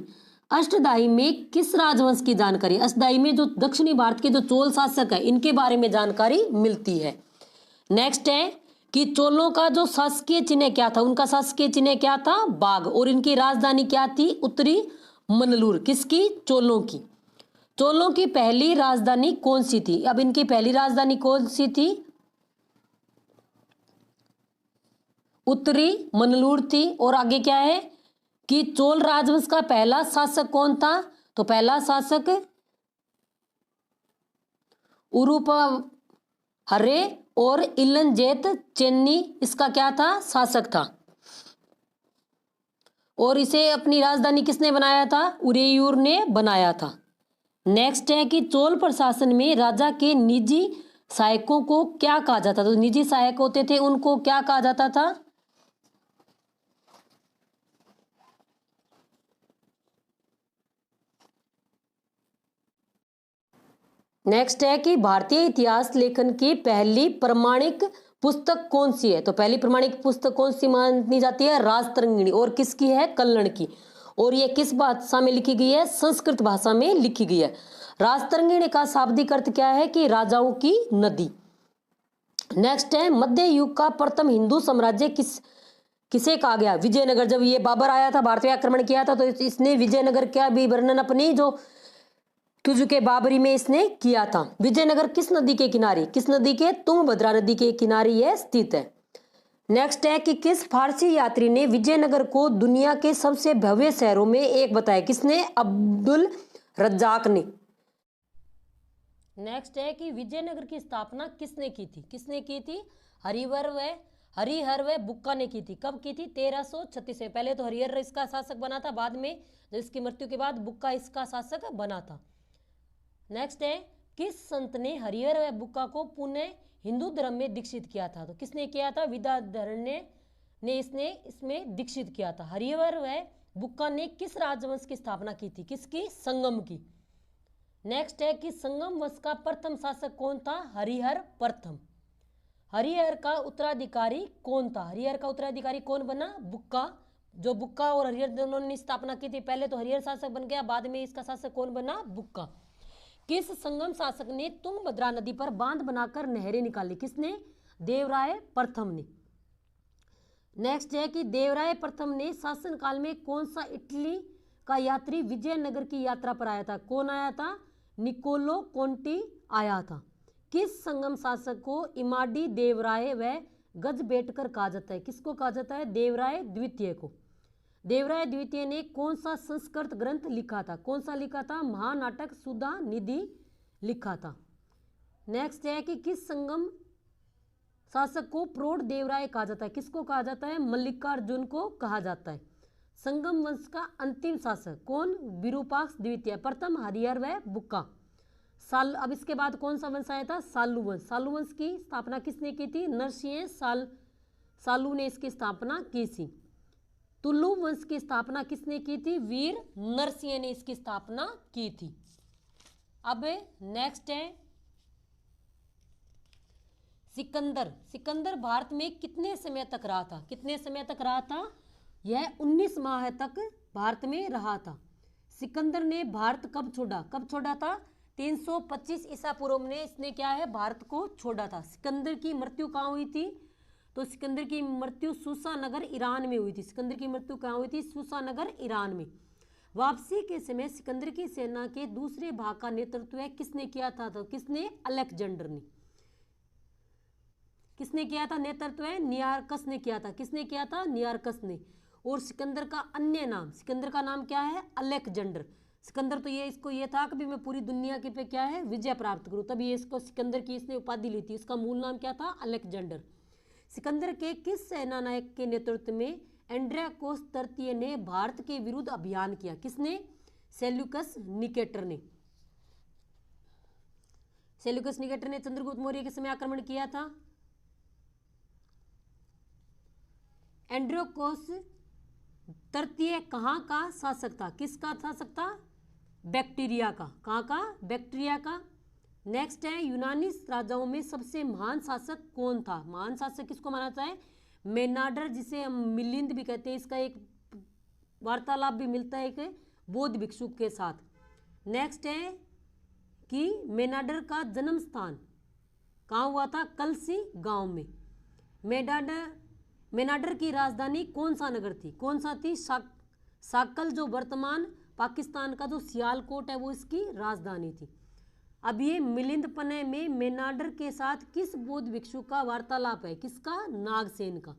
अष्टदाई में किस राजवंश की जानकारी? अष्टदाई में जो दक्षिणी भारत के जो चोल शासक है इनके बारे में जानकारी मिलती है। नेक्स्ट है कि चोलों का जो शासकीय चिन्ह क्या था? उनका शासकीय चिन्ह क्या था? बाघ। और इनकी राजधानी क्या थी? उत्तरी मनलूर। किसकी? चोलों की। चोलों की पहली राजधानी कौन सी थी? अब इनकी पहली राजधानी कौन सी थी? उत्तरी मनलूर थी। और आगे क्या है कि चोल राजवंश का पहला शासक कौन था? तो पहला शासक उरुपहरे और इलनजेत चेन्नी इसका क्या था, शासक था। और इसे अपनी राजधानी किसने बनाया था, उरेयूर ने बनाया था। नेक्स्ट है कि चोल प्रशासन में राजा के निजी सहायकों को क्या कहा जाता था, तो निजी सहायक होते थे उनको क्या कहा जाता था। नेक्स्ट है कि भारतीय इतिहास लेखन की पहली प्रमाणिक पुस्तक कौन सी है, तो पहली प्रमाणिक पुस्तक कौन सी मानी जाती है, राजतरंगिणी। और किसकी है, कल्लण की। और ये किस भाषा में लिखी गई है, संस्कृत भाषा में लिखी गई है। राजतरंगिणी का शाब्दिक अर्थ क्या है कि राजाओं की नदी। नेक्स्ट है मध्य युग का प्रथम हिंदू साम्राज्य किसे कहा गया, विजयनगर। जब ये बाबर आया था, भारत पे आक्रमण किया था, तो इसने विजयनगर का भी वर्णन अपनी जो तुजुके बाबरी में इसने किया था। विजयनगर किस नदी के किनारे, किस नदी के, तुंगभद्रा नदी के किनारे यह स्थित है। नेक्स्ट है कि किस फारसी यात्री ने विजयनगर को दुनिया के सबसे भव्य शहरों में एक बताया, किसने, अब्दुल रज्जाक ने। नेक्स्ट है कि विजयनगर की स्थापना किसने की थी, किसने की थी, हरिहर व बुक्का ने की थी। कब की थी, 1336 में। पहले तो हरिहर इसका शासक बना था, बाद में जब इसकी मृत्यु के बाद बुक्का इसका शासक बना था। नेक्स्ट है किस संत ने हरिहर व बुक्का को पुनः हिंदू धर्म में दीक्षित किया था, तो किसने किया था, विद्याधरण ने इसमें दीक्षित किया था। हरिहर व बुक्का ने किस राजवंश की स्थापना की थी, किसकी, संगम की। नेक्स्ट है कि संगम वंश का प्रथम शासक कौन था, हरिहर प्रथम। हरिहर का उत्तराधिकारी कौन था, हरिहर का उत्तराधिकारी कौन बना, बुक्का। जो बुक्का और हरिहर दोनों ने स्थापना की थी, पहले तो हरिहर शासक बन गया, बाद में इसका शासक कौन बना, बुक्का। किस संगम शासक ने तुंगभद्रा नदी पर बांध बनाकर नहरें निकाली, किसने, देवराय प्रथम ने। नेक्स्ट है कि देवराय प्रथम ने शासन काल में कौन सा इटली का यात्री विजयनगर की यात्रा पर आया था, कौन आया था, निकोलो कोंटी आया था। किस संगम शासक को इमाडी देवराय व गजबेटकर कहा जाता है, किसको कहा जाता है, देवराय द्वितीय को। देवराय द्वितीय ने कौन सा संस्कृत ग्रंथ लिखा था, कौन सा लिखा था, महानाटक सुधा निधि लिखा था। नेक्स्ट है कि किस संगम शासक को प्रौढ़ देवराय कहा जाता है, किसको कहा जाता है, मल्लिकार्जुन को कहा जाता है। संगम वंश का अंतिम शासक कौन, विरूपाक्ष द्वितीय। प्रथम हरिहर व बुक्का। अब इसके बाद कौन सा वंश आया था, सालू वंश। सालू वंश की स्थापना किसने की थी, नरसिंह सालू ने इसकी स्थापना की थी। तुलु वंश की स्थापना किसने की थी, वीर नरसिंह ने इसकी स्थापना की थी। अब नेक्स्ट है सिकंदर भारत में कितने समय तक रहा था, कितने समय तक रहा था, यह 19 माह तक भारत में रहा था। सिकंदर ने भारत कब छोड़ा था, 325 ईसा पूर्व में इसने क्या है, भारत को छोड़ा था। सिकंदर की मृत्यु कहाँ हुई थी, तो सिकंदर की मृत्यु सूसा नगर ईरान में हुई थी। सिकंदर की मृत्यु कहाँ हुई थी, सूसा नगर ईरान में। वापसी के समय सिकंदर की सेना के दूसरे भाग का नेतृत्व किसने किया था, तो किसने, अलेक्जेंडर ने। किसने किया था नेतृत्व, नियारकस ने किया था। किसने किया था, नियारकस ने। और सिकंदर का अन्य नाम, सिकंदर का नाम क्या है, अलेक्जेंडर। सिकंदर तो ये था कि भी मैं पूरी दुनिया के पे क्या है, विजय प्राप्त करूं, तब ये इसको सिकंदर की इसने उपाधि ली थी। इसका मूल नाम क्या था, अलेक्जेंडर। सिकंदर के किस सेनानायक के नेतृत्व में एंड्रियाकोस तृतीय ने भारत के विरुद्ध अभियान किया, किसने, सेल्यूकस निकेटर ने। सेल्यूकस निकेटर ने चंद्रगुप्त मौर्य के समय आक्रमण किया था। एंड्रियाकोस तृतीय कहाँ का शासक था, किसका शासक था, बैक्टीरिया का। कहाँ का, बैक्टीरिया का। नेक्स्ट है यूनानी राजाओं में सबसे महान शासक कौन था, महान शासक किसको माना जाता है, मेनाडर, जिसे हम मिलिंद भी कहते हैं। इसका एक वार्तालाप भी मिलता है एक बौद्ध भिक्षु के साथ। नेक्स्ट है कि मेनाडर का जन्म स्थान कहाँ हुआ था, कलसी गांव में। मेनाडर की राजधानी कौन सा नगर थी, कौन सा थी, साकल, जो वर्तमान पाकिस्तान का जो सियालकोट है वो इसकी राजधानी थी। अब ये मिलिंदपने में मेनाडर के साथ किस बौद्ध भिक्षु का वार्तालाप है, किसका, नागसेन का।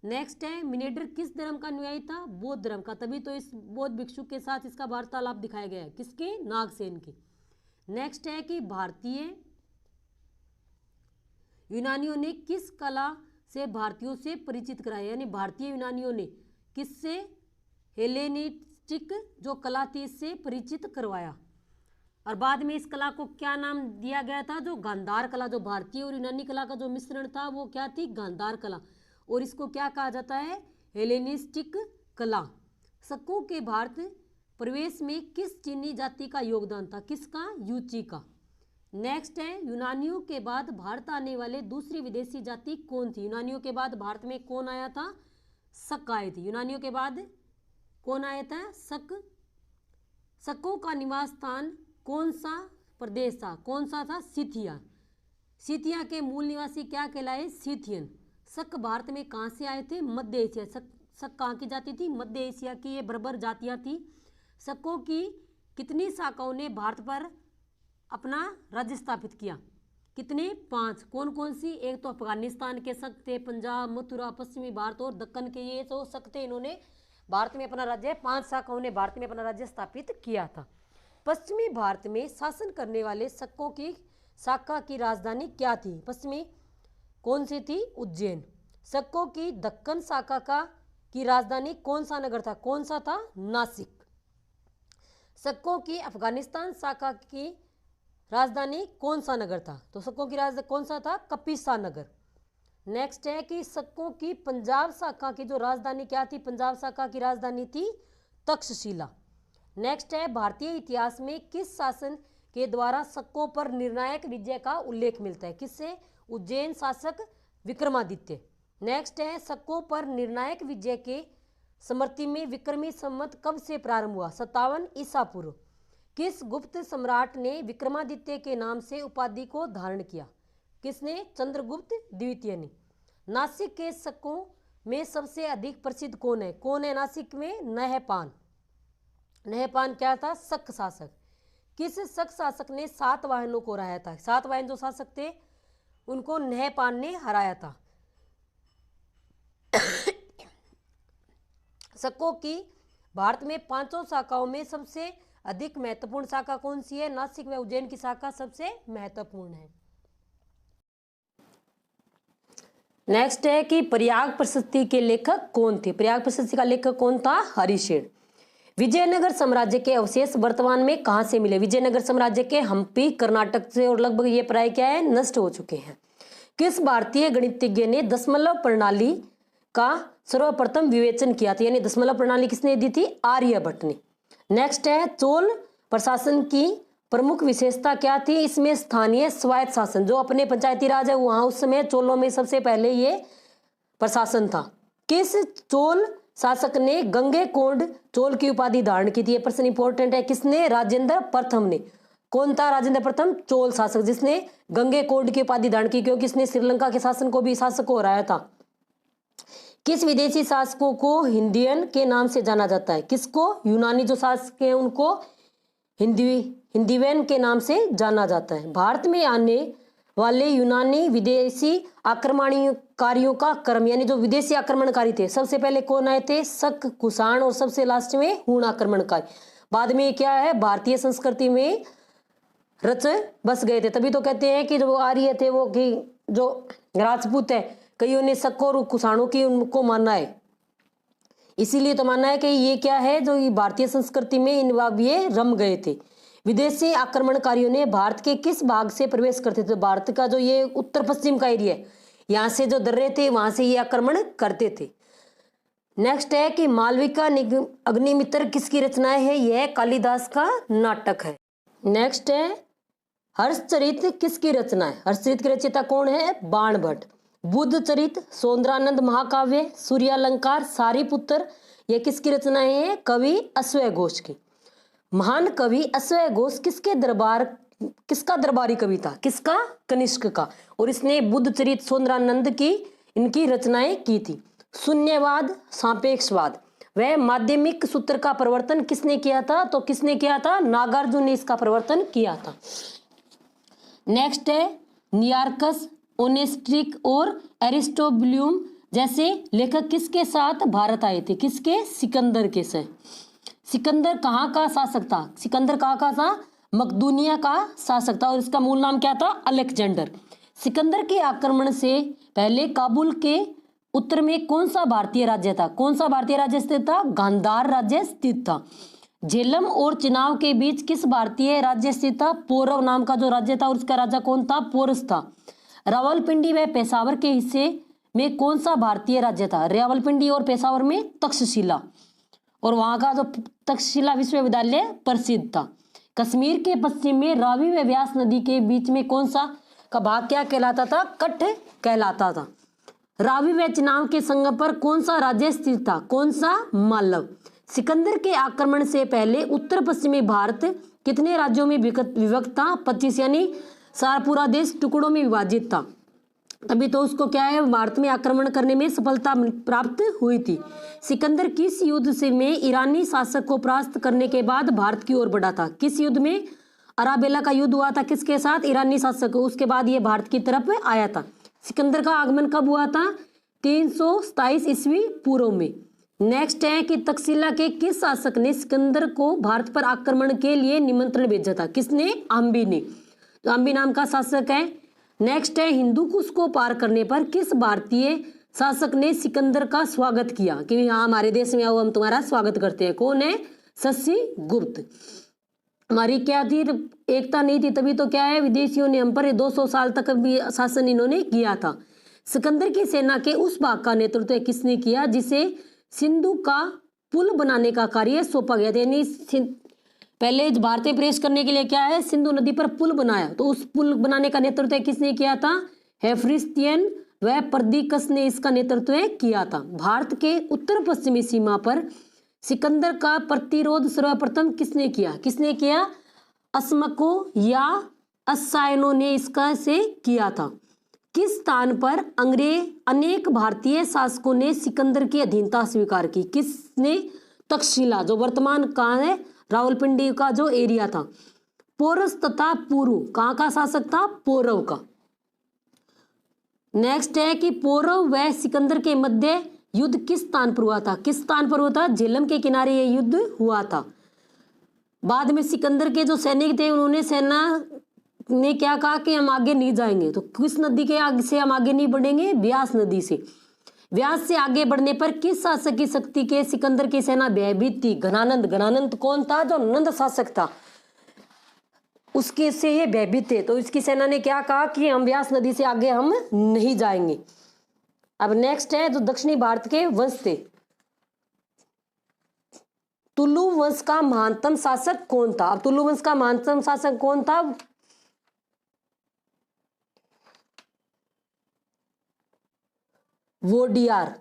नेक्स्ट है मिनेडर किस धर्म का अनुयायी था, बौद्ध धर्म का, तभी तो इस बौद्ध भिक्षु के साथ इसका वार्तालाप दिखाया गया है, किसके, नागसेन के। नेक्स्ट है कि भारतीय यूनानियों ने किस कला से भारतीयों से परिचित कराया, यानी भारतीय यूनानियों ने किससे हेलेनिस्टिक जो कला थी इससे परिचित करवाया। और बाद में इस कला को क्या नाम दिया गया था, जो गांधार कला, जो भारतीय और यूनानी कला का जो मिश्रण था वो क्या थी, गांधार कला। और इसको क्या कहा जाता है, हेलेनिस्टिक कला। शकों के भारत प्रवेश में किस चीनी जाति का योगदान था, किसका, यूची का। नेक्स्ट है, यूनानियों के बाद भारत आने वाले दूसरी विदेशी जाति कौन थी। यूनानियों के बाद भारत में कौन आया था, शक आए थे। यूनानियों के बाद कौन आया था, शक। शकों का निवास स्थान कौन सा प्रदेश था, कौन सा था, सिथिया। सिथिया के मूल निवासी क्या कहलाए, सिथियन। शक भारत में कहाँ से आए थे, मध्य एशिया। शक कहाँ की जाति थी, मध्य एशिया की ये बर्बर जातियाँ थी। शकों की कितनी शाखाओं ने भारत पर अपना राज्य स्थापित किया, कितने, 5। कौन कौन सी, एक तो अफगानिस्तान के शक थे, पंजाब, मथुरा, पश्चिमी भारत और दक्कन के ये तो शक थे। इन्होंने भारत में अपना राज्य, 5 शाखाओं ने भारत में अपना राज्य स्थापित किया था। पश्चिमी भारत में शासन करने वाले शकों की शाखा की राजधानी क्या थी, पश्चिमी कौन सी थी, उज्जैन। शकों की दक्कन शाखा की राजधानी कौन सा नगर था, कौन सा था, नासिक। शकों की अफगानिस्तान शाखा की राजधानी कौन सा नगर था, तो शकों की राजधानी कौन सा था, कपिसा नगर। नेक्स्ट है कि शकों की पंजाब शाखा की जो राजधानी क्या थी, पंजाब शाखा की राजधानी थी तक्षशिला। नेक्स्ट है, भारतीय इतिहास में किस शासन के द्वारा शकों पर निर्णायक विजय का उल्लेख मिलता है, किससे, उज्जैन शासक विक्रमादित्य। नेक्स्ट है, शकों पर निर्णायक विजय के स्मृति में विक्रमी संवत कब से प्रारंभ हुआ, 57 ईसा पूर्व। किस गुप्त सम्राट ने विक्रमादित्य के नाम से उपाधि को धारण किया, किसने, चंद्रगुप्त द्वितीय ने। नासिक के शकों में सबसे अधिक प्रसिद्ध कौन है नासिक में, नहपान। नहपान क्या था, शक शासक। किस शक शासक ने 7 वाहनों को हराया था, 7 वाहन जो शासक थे उनको नहपान ने हराया था। शकों की भारत में 5 शाखाओं में सबसे अधिक महत्वपूर्ण शाखा कौन सी है, नासिक व उज्जैन की शाखा सबसे महत्वपूर्ण है। नेक्स्ट है कि प्रयाग प्रशस्ति के लेखक कौन थे, प्रयाग प्रशस्ति का लेखक कौन था, हरिशेन। विजयनगर साम्राज्य के अवशेष वर्तमान में कहां से मिले, विजयनगर साम्राज्य के हम्पी कर्नाटक से, और लगभग ये प्राय क्या है, नष्ट हो चुके हैं। किस भारतीय गणितज्ञ ने दशमलव प्रणाली का सर्वप्रथम विवेचन किया था, यानी दशमलव प्रणाली किसने दी थी, आर्यभट्ट ने। नेक्स्ट है, चोल प्रशासन की प्रमुख विशेषता क्या थी, इसमें स्थानीय स्वायत्त शासन, जो अपने पंचायती राज है वहां उस समय चोलों में सबसे पहले ये प्रशासन था। किस चोल शासक ने गंगेकोंड चोल की उपाधि धारण की थी, ये प्रश्न इंपॉर्टेंट है, किसने, राजेंद्र प्रथम ने। कौन था राजेंद्र प्रथम, चोल शासक जिसने गंगेकोंड की उपाधि धारण की, क्योंकि इसने श्रीलंका के शासन को भी शासक को हराया था। किस विदेशी शासकों को हिंदियन के नाम से जाना जाता है, किसको, यूनानी जो शासक हैं उनको हिंदीवेन के नाम से जाना जाता है। भारत में आने वाले यूनानी विदेशी आक्रमणकारियों का क्रम, यानी जो विदेशी आक्रमणकारी थे सबसे पहले कौन आए थे, शक, कुषाण और सबसे लास्ट में हूण आक्रमणकारी। बाद में क्या है, भारतीय संस्कृति में रच बस गए थे। तभी तो कहते हैं कि जो आर्य थे वो कि जो राजपूत है, कईयों ने शक और कुषाणों की उनको माना है, इसीलिए तो माना है कि ये क्या है, जो भारतीय संस्कृति में ये रम गए थे। विदेशी आक्रमणकारियों ने भारत के किस भाग से प्रवेश करते थे, भारत का जो ये उत्तर पश्चिम का एरिया है, यहाँ से जो दर्रे थे वहां से ये आक्रमण करते थे। नेक्स्ट है कि मालविका अग्निमित्र किसकी रचनाएं है, यह कालिदास का नाटक है। नेक्स्ट है, हर्षचरित किसकी रचना है, हर्षचरित की रचयिता कौन है, बाणभट्ट। बुद्धचरित, सौंदरानंद महाकाव्य, सूर्यालंकार, सारीपुत्र, ये किसकी रचनाएं हैं, कवि अश्वय घोष की। महान कवि अश्वय घोष किसका दरबारी कवि था, किसका, कनिष्क का, और इसने बुद्धचरित, सौंदरानंद की इनकी रचनाएं की थी। शून्यवाद, सापेक्षवाद वह माध्यमिक सूत्र का प्रवर्तन किसने किया था, तो किसने किया था, नागार्जुन ने इसका प्रवर्तन किया था। नेक्स्ट है, नियार्कस, ओनेस्ट्रिक और एरिस्टोबुलम जैसे लेखक किसके साथ भारत आए थे, किसके, सिकंदर के साथ। सिकंदर कहाँ का शासक था, सिकंदर कहाँ का था, मकदूनिया का शासक था, और इसका मूल नाम क्या था, अलेक्जेंडर। सिकंदर के आक्रमण से पहले काबुल के उत्तर में कौन सा भारतीय राज्य था? कौन सा भारतीय राज्य स्थित था? गांधार राज्य स्थित था। झेलम और चिनाव के बीच किस भारतीय राज्य स्थित था? पौरव नाम का जो राज्य था उसका राजा कौन था? पोरस था। रावलपिंडी व पेशावर के हिस्से में कौन सा भारतीय राज्य था? रावलपिंडी और पेशावर में तक्षशिला, और वहां का जो तक्षशिला विश्वविद्यालय प्रसिद्ध था। कश्मीर के पश्चिम में रावी व व्यास नदी के बीच में कौन सा का भाग क्या कहलाता था? कठ कहलाता था। रावी व चिनाव के संगम पर कौन सा राज्य स्थित था? कौन सा? मालव। सिकंदर के आक्रमण से पहले उत्तर पश्चिमी भारत कितने राज्यों में विभक्त था? 25, यानी सारा पूरा देश टुकड़ों में विभाजित था। तभी तो उसको क्या है, भारत में आक्रमण करने में सफलता प्राप्त हुई थी। सिकंदर किस युद्ध से में ईरानी शासक को परास्त करने के बाद भारत की ओर बढ़ा था? किस युद्ध में? अराबेला का युद्ध हुआ था किसके साथ? ईरानी शासक। उसके बाद ये भारत की तरफ आया था। सिकंदर का आगमन कब हुआ था? 327 ईस्वी पूर्व में। नेक्स्ट है कि तक्षशिला के किस शासक ने सिकंदर को भारत पर आक्रमण के लिए निमंत्रण भेजा था? किसने? आम्बी ने। तो आम्बी नाम का शासक है। नेक्स्ट है हिंदू कुश को पार करने पर किस भारतीय शासक ने सिकंदर का स्वागत किया कि हाँ हमारे देश में आओ, हम तुम्हारा स्वागत करते हैं? कौन है? शशिगुप्त। हमारी क्या थी? एकता नहीं थी, तभी तो क्या है विदेशियों ने हम पर 200 साल तक भी शासन इन्होंने किया था। सिकंदर की सेना के उस भाग का नेतृत्व किसने किया जिसे सिंधु का पुल बनाने का कार्य सौंपा गया था? यानी पहले भारतीय प्रवेश करने के लिए क्या है, सिंधु नदी पर पुल बनाया, तो उस पुल बनाने का नेतृत्व किसने किया था? हेफरिस्तियन व परदिकस ने इसका नेतृत्व किया था। भारत के उत्तर पश्चिमी सीमा पर सिकंदर का प्रतिरोध सर्वप्रथम किसने किया? किसने किया? अस्मको या अस्सायनों ने इसका से किया था। किस स्थान पर अनेक भारतीय शासकों ने सिकंदर की अधीनता स्वीकार की? किसने? तक्षशिला, जो वर्तमान कहाँ है, रावलपिंडी का जो एरिया था। पोरस तथा पुरु कहाँ का शासक था? पौरव का। नेक्स्ट है कि पौरव व सिकंदर के मध्य युद्ध किस स्थान पर हुआ था? किस स्थान पर हुआ था? झेलम के किनारे यह युद्ध हुआ था। बाद में सिकंदर के जो सैनिक थे उन्होंने सेना ने क्या कहा कि हम आगे नहीं जाएंगे, तो किस नदी के आगे से हम आगे नहीं बढ़ेंगे? व्यास नदी से। व्यास से आगे बढ़ने पर किस शासक की शक्ति के सिकंदर की सेना भयभीत थी? घनानंद। घनानंद कौन था? जो नंद शासक था, उसके से ये भयभीत थे, तो इसकी सेना ने क्या कहा कि हम व्यास नदी से आगे हम नहीं जाएंगे। अब नेक्स्ट है जो दक्षिणी भारत के वंश थे। तुलु वंश का महानतम शासक कौन था? अब तुलु वंश का महानतम शासक कौन था? वोडियार।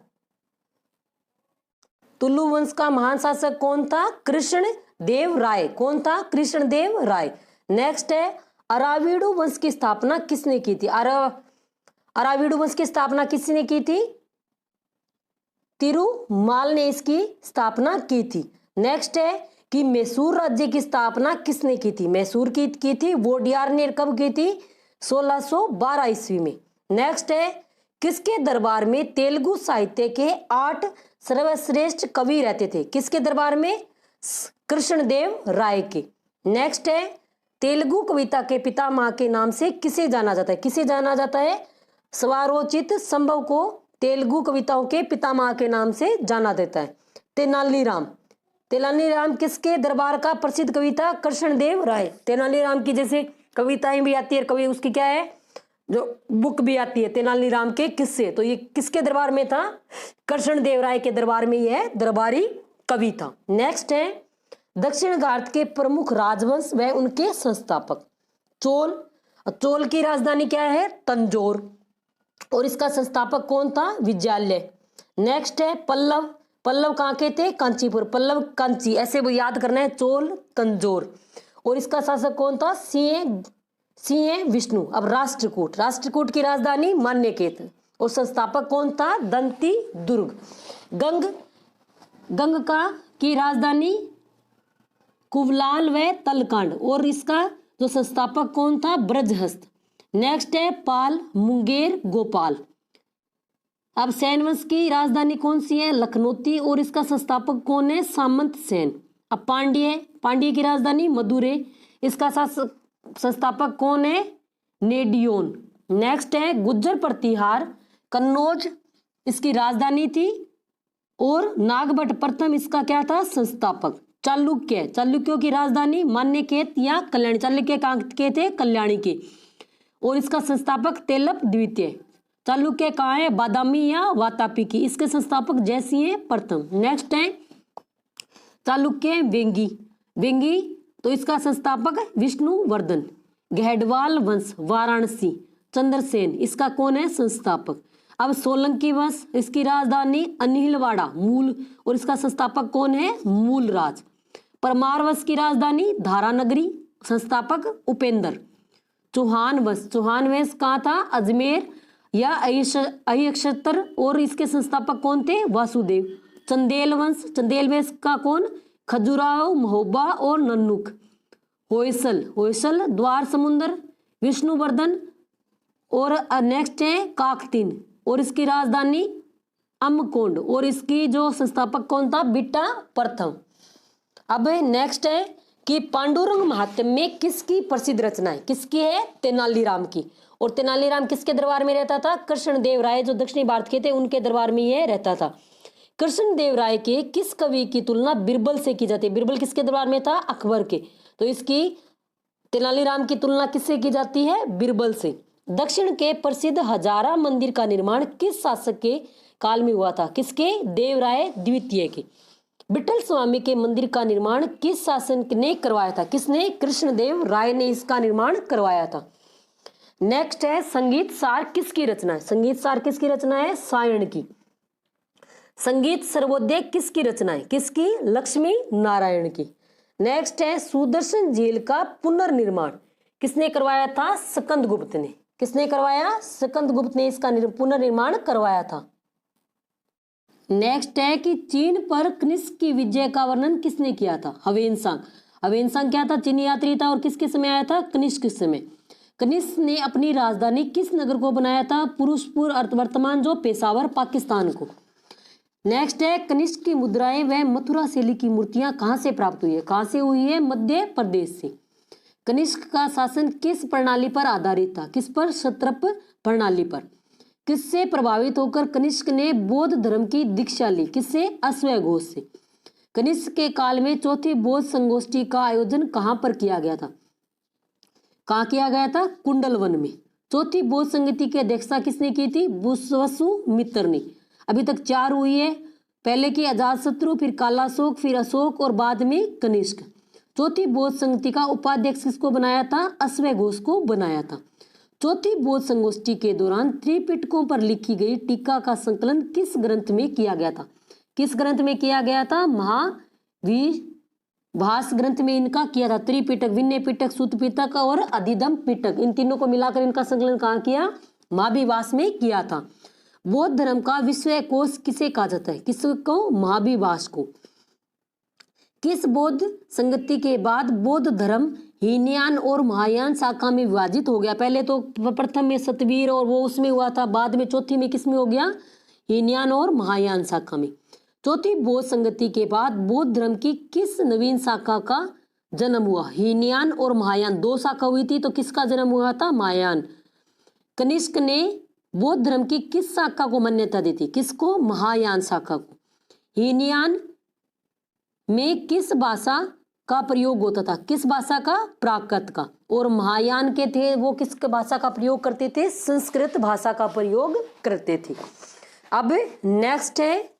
तुलु वंश का महान शासक कौन था? कृष्ण देव राय। कौन था? कृष्ण देव राय। नेक्स्ट है अराविडु वंश की स्थापना किसने की थी? अराविडु वंश की स्थापना किसने की थी? तिरुमाल ने इसकी स्थापना की थी। नेक्स्ट है कि मैसूर राज्य की स्थापना किसने की थी? मैसूर की थी वोडियार ने। कब की थी? 1612 ईस्वी में। नेक्स्ट है किसके दरबार में तेलुगु साहित्य के 8 सर्वश्रेष्ठ कवि रहते थे? किसके दरबार में? कृष्णदेव राय के। नेक्स्ट है तेलुगु कविता के पितामह के नाम से किसे जाना जाता है? किसे जाना जाता है? स्वरोचित संभव को तेलुगु कविताओं के पितामह के नाम से जाना देता है। तेनालीराम। तेनालीराम किसके दरबार का प्रसिद्ध कवि था? कृष्णदेव राय। तेनालीराम की जैसे कविताएं भी आती है, कवि उसकी क्या है जो बुक भी आती है तेनालीराम के किस्से, तो ये किसके दरबार में था? कृष्णदेव राय के दरबार में यह दरबारी कवि था। नेक्स्ट है दक्षिण भारत के प्रमुख राजवंश व उनके संस्थापक। चोल। चोल की राजधानी क्या है? तंजौर, और इसका संस्थापक कौन था? विजयालय। नेक्स्ट है पल्लव। पल्लव कहाँ के थे? कांचीपुर। पल्लव कांची, ऐसे वो याद करना है। चोल तंजौर, और इसका शासक कौन था? सिंह विष्णु। अब राष्ट्रकूट। राष्ट्रकूट की राजधानी मान्यकेत, और संस्थापक कौन था? दंती दुर्ग। गंग की राजधानी कुवलाल व तलकांड, और इसका जो संस्थापक कौन था? ब्रजहस्त। नेक्स्ट है पाल, मुंगेर, गोपाल। अब सैन वंश की राजधानी कौन सी है? लखनौती, और इसका संस्थापक कौन है? सामंत सेन। अब पांड्य की राजधानी मदुरै, इसका संस्थापक कौन है? नेडियोन। नेक्स्ट है गुज्जर प्रतिहार, कन्नौज इसकी राजधानी थी और नागभट्ट प्रथम इसका क्या था, संस्थापक। चालुक्य, चालुक्यों की राजधानी मान्यकेत या कल्याणी, चालुक्य कहाँ के थे, कल्याणी के, और इसका संस्थापक तेलप द्वितीय। चालुक्य कहाँ है, बादामी या वातापी की, इसके संस्थापक जयसिंह प्रथम। नेक्स्ट है चालुक्य वेंगी, वेंगी तो इसका संस्थापक विष्णुवर्धन। गहडवाल वंश वाराणसी, चंद्रसेन इसका कौन है, संस्थापक। अब सोलंकी वंश इसकी राजधानी अनिलवाड़ा मूल, और इसका संस्थापक कौन है, मूलराज। परमार वंश की राजधानी धारानगरी, संस्थापक उपेंद्र। चौहान वंश, चौहान वंश कहाँ था, अजमेर या अहिक्षत्र, और इसके संस्थापक कौन थे, वासुदेव। चंदेल वंश, चंदेल वंश का कौन, खजुराहो, महोबा और नन्नुक। होयसल, होयसल द्वार समुंदर, विष्णुवर्धन। और नेक्स्ट है काकतीन, और इसकी राजधानी अम्मकोंड, और इसकी जो संस्थापक कौन था, बिट्टा प्रथम। अब नेक्स्ट है कि पांडुरंग महात्म्य में किसकी प्रसिद्ध रचना है, किसकी है, तेनालीराम की। और तेनालीराम किसके दरबार में रहता था, कृष्णदेव राय जो दक्षिणी भारत के थे उनके दरबार में यह रहता था। कृष्णदेव राय के किस कवि की तुलना बिरबल से की जाती है, बिरबल किसके दरबार में था, अकबर के, तो इसकी तेनालीराम की तुलना किससे की जाती है, बिरबल से। दक्षिण के प्रसिद्ध हजारा मंदिर का निर्माण किस शासक के काल में हुआ था, किसके, देवराय द्वितीय के। विठल स्वामी के मंदिर का निर्माण किस शासक ने करवाया था, किसने, कृष्णदेव राय ने इसका निर्माण करवाया था। नेक्स्ट है संगीत सार किसकी रचना है, संगीत सार किसकी रचना है, सायण की। संगीत सर्वोदय किसकी रचना है, किसकी, लक्ष्मी नारायण की। नेक्स्ट है सुदर्शन झील का पुनर्निर्माण किसने करवाया था, स्कंदगुप्त ने, किसने करवाया, स्कंदगुप्त ने इसका पुनर्निर्माण करवाया था। नेक्स्ट है कि चीन पर कनिष्क की विजय का वर्णन किसने किया था, हवेनसांग। हवेनसांग क्या था, चीनी यात्री था और किसके समय आया था, कनिष्क के समय। कनिष्क ने अपनी राजधानी किस नगर को बनाया था, पुरुषपुर वर्तमान जो पेशावर पाकिस्तान को। नेक्स्ट है कनिष्क की मुद्राएं व मथुरा शैली की मूर्तियां कहां से प्राप्त हुई है, कहां से हुई है, मध्य प्रदेश से। कनिष्क का शासन किस प्रणाली पर आधारित था, किस पर, क्षत्रप प्रणाली पर। किससे प्रभावित होकर कनिष्क ने बौद्ध धर्म की दीक्षा ली, किससे, अश्वघोष से। कनिष्क के काल में चौथी बौद्ध संगोष्ठी का आयोजन कहां पर किया गया था, कहां किया गया था, कुंडलवन में। चौथी बौद्ध संगति की अध्यक्षता किसने की थी, वसुमित्र ने। अभी तक 4 हुई है, पहले की अजातशत्रु, फिर कालाशोक, फिर अशोक और बाद में कनिष्क। चौथी बौद्ध संगति का उपाध्यक्ष किसको बनाया था, अश्वघोष को बनाया था। चौथी बौद्ध संगोष्ठी के दौरान त्रिपिटकों पर लिखी गई टीका का संकलन किस ग्रंथ में किया गया था, किस ग्रंथ में किया गया था, महावीर भास ग्रंथ में इनका किया था। त्रिपिटक, विनय पिटक, सूत पिटक और अधिदम पिटक, इन तीनों को मिलाकर इनका संकलन कहाँ किया, महावीवास में किया था। बौद्ध धर्म का विश्वकोश किसे कहा जाता है, किसको, महावीवास को। किस बौद्ध संगति के बाद बौद्ध धर्म हीनयान और महायान शाखा में विभाजित हो गया, पहले तो प्रथम में सतवीर और वो उसमें हुआ था, बाद में चौथी में किसमें हो गया, हीनयान और महायान शाखा में। चौथी बौद्ध संगति के बाद बौद्ध धर्म की किस नवीन शाखा का जन्म हुआ, हीनयान और महायान, 2 शाखा हुई थी तो किसका जन्म हुआ था, महायान। कनिष्क ने बौद्ध धर्म की किस शाखा को मान्यता दी थी, किसको, महायान शाखा को। हीनयान में किस भाषा का प्रयोग होता था, किस भाषा का, प्राकृत का। और महायान के थे वो किस भाषा का प्रयोग करते थे, संस्कृत भाषा का प्रयोग करते थे। अब नेक्स्ट है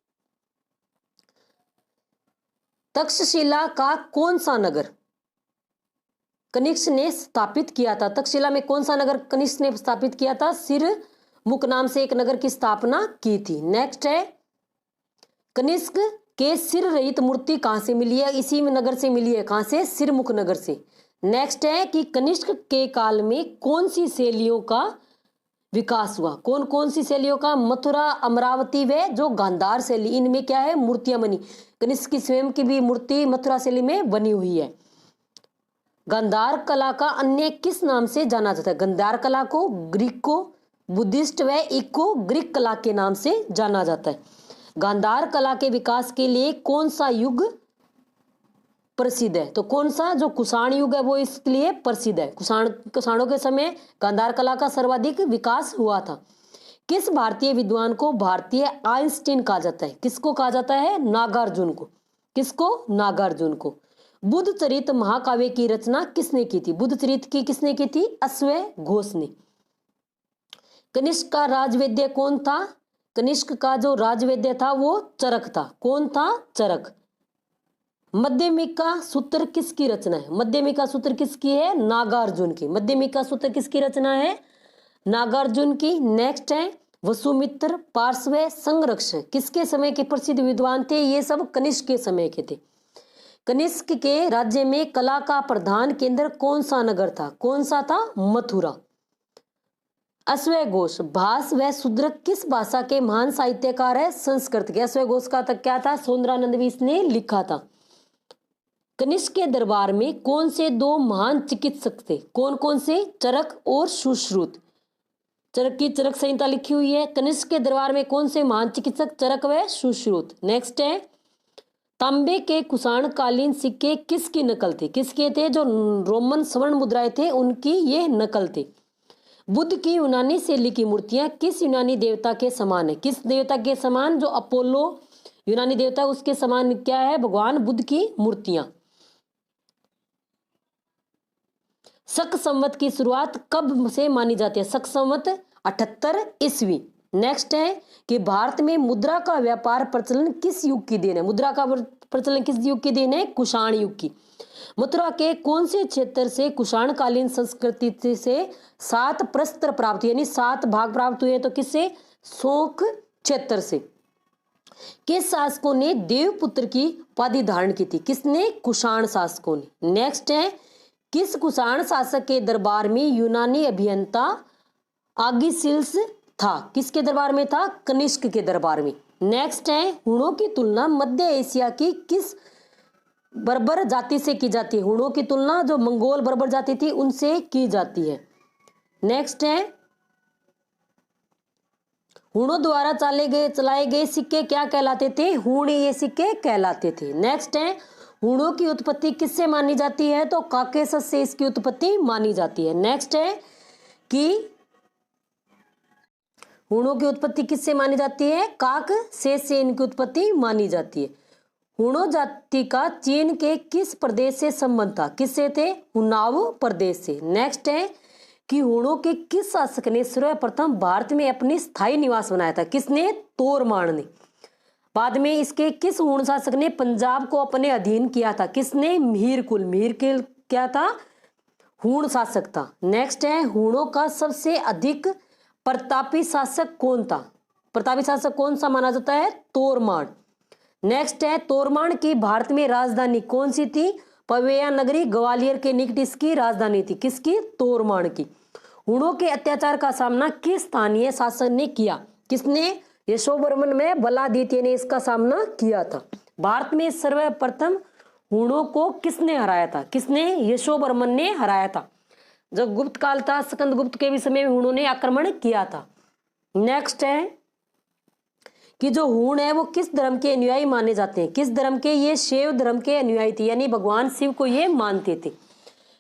तक्षशिला का कौन सा नगर कनिष्क ने स्थापित किया था, तक्षशिला में कौन सा नगर कनिष्क ने स्थापित किया था, सिरमुख नाम से एक नगर की स्थापना की थी। नेक्स्ट है कनिष्क के सिर रहित मूर्ति कहां से मिली है, इसी में नगर से मिली है, कहां से, सिरमुख नगर से। नेक्स्ट है कि कनिष्क के काल में कौन सी शैलियों का विकास हुआ, कौन कौन सी शैलियों का, मथुरा, अमरावती व जो गांधार शैली, इनमें क्या है, मूर्तियां बनी। कनिष्क की स्वयं की भी मूर्ति मथुरा शैली में बनी हुई है। गांधार कला का अन्य किस नाम से जाना जाता है, गांधार कला को ग्रीको बुद्धिस्ट व इको ग्रीक कला के नाम से जाना जाता है। गांधार कला के विकास के लिए कौन सा युग प्रसिद्ध है। तो कौन सा, जो कुषाण युग है वो इसके लिए प्रसिद्ध है। कुषाणों के समय गांधार कला का सर्वाधिक विकास हुआ था। किस भारतीय विद्वान को भारतीय आइंस्टीन कहा जाता है? किसको कहा जाता है? नागार्जुन को। किसको? नागार्जुन को। बुद्ध चरित महाकाव्य की रचना किसने की थी? बुद्ध चरित की किसने की थी? अश्वय घोष ने। कनिष्क का राजवैद्य कौन था? कनिष्क का जो राजवैद्य था वो चरक था। कौन था? चरक। मध्यमिका सूत्र किसकी रचना है? मध्यमिका सूत्र किसकी है? नागार्जुन की। मध्यमिका सूत्र किसकी रचना है? नागार्जुन की। नेक्स्ट है वसुमित्र, पार्श्व, संरक्षक किसके समय के प्रसिद्ध विद्वान थे? ये सब कनिष्क के समय के थे। कनिष्क के राज्य में कला का प्रधान केंद्र कौन सा नगर था? कौन सा था? मथुरा। अश्वय घोष, भास व शूद्रक किस भाषा के महान साहित्यकार है? संस्कृत के। अश्वय घोष का तक क्या था? सौंदरानंद भी इसने लिखा था। कनिष्क के दरबार में कौन से दो महान चिकित्सक थे? कौन कौन से? चरक और सुश्रुत। चरक की चरक संहिता लिखी हुई है। कनिष्क के दरबार में कौन से महान चिकित्सक? चरक व सुश्रुत। नेक्स्ट है तांबे के कुषाण कालीन सिक्के किसकी नकल थे? किसके थे? जो रोमन स्वर्ण मुद्राएं थे उनकी ये नकल थे। बुद्ध की यूनानी शैली की मूर्तियां किस यूनानी देवता के समान है? किस देवता के समान? जो अपोलो यूनानी देवता उसके समान क्या है? भगवान बुद्ध की मूर्तियां। शक संवत की शुरुआत कब से मानी जाती है? शक संवत 78 ईस्वी। नेक्स्ट है कि भारत में मुद्रा का व्यापार प्रचलन किस युग की देन है? मुद्रा का प्रचलन किस युग की देन है? कुषाण युग की। मथुरा के कौन से क्षेत्र से कुषाण कालीन संस्कृति से 7 प्रस्तर प्राप्त हुए, यानी 7 भाग प्राप्त हुए? तो किससे? शोक क्षेत्र से। किस शासकों ने देवपुत्र की उपाधि धारण की थी? किसने? कुषाण शासकों ने। नेक्स्ट है किस कुषाण शासक के दरबार में यूनानी अभियंता आगिसिल्स था? किसके दरबार में था? कनिष्क के दरबार में। नेक्स्ट है हुणों की तुलना मध्य एशिया की किस बर्बर जाति से की जाती है? हुणों की तुलना जो मंगोल बर्बर जाति थी उनसे की जाती है। नेक्स्ट है हुणों द्वारा चलाए गए सिक्के क्या कहलाते थे? हुणीय सिक्के कहलाते थे। नेक्स्ट है हुणों की उत्पत्ति किससे मानी जाती है? तो काकेशस से इसकी उत्पत्ति मानी जाती है। नेक्स्ट है कि हुणों की उत्पत्ति किससे मानी जाती है? काक से इनकी उत्पत्ति मानी जाती है। हुणों जाति का चीन के किस प्रदेश से संबंध था? किससे थे? हुनाव प्रदेश से। नेक्स्ट है कि हुणों के किस शासक ने सर्वप्रथम भारत में अपनी स्थायी निवास बनाया था? किसने? तोरमान ने। बाद में इसके किस हुण शासक ने पंजाब को अपने अधीन किया था? किसने? मिहिरकुल। मिहिरकुल क्या था? हुण शासक था। नेक्स्ट है हुणों का सबसे अधिक प्रतापी शासक कौन था? प्रतापी शासक कौन सा माना जाता है? तोरमान। नेक्स्ट है तोरमान की भारत में राजधानी कौन सी थी? पवेया नगरी, ग्वालियर के निकट इसकी राजधानी थी। किसकी? तोरमान की। हुणों के अत्याचार का सामना किस स्थानीय शासक ने किया? किसने? यशोवर्मन में बलादित्य ने इसका सामना किया था। भारत में सर्वप्रथम हुणों को किसने हराया था? किसने? यशोवर्मन ने हराया था। जब गुप्त काल था, स्कंद गुप्त के भी समय में हुणों ने आक्रमण किया था। नेक्स्ट है कि जो हुण है वो किस धर्म के अनुयायी माने जाते हैं? किस धर्म के? ये शैव धर्म के अनुयायी थे, यानी भगवान शिव को ये मानते थे।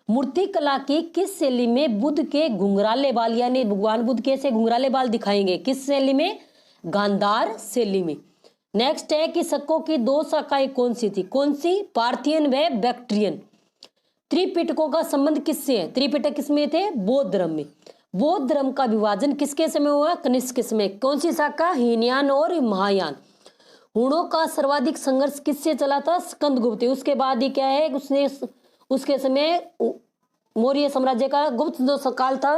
मूर्ति कला की किस शैली में बुद्ध के घुंघराले बाल, यानी भगवान बुद्ध कैसे घुंघराले बाल दिखाएंगे? किस शैली में? गांधार शैली में। नेक्स्ट है कि शकों की 2 शाखाएं कौन सी थी? कौन सी? पार्थियन व बैक्ट्रियन। त्रिपिटकों का संबंध किससे है? त्रिपिटक किसमें थे? बौद्ध धर्म में। बौद्ध धर्म का विभाजन किसके समय हुआ? कनिष्क के समय। कौन सी शाखा? हीनयान और महायान। हुणों का सर्वाधिक संघर्ष किससे चला था? स्कंदगुप्त। उसके बाद ही क्या है, उसके समय मौर्य साम्राज्य का गुप्त जो काल था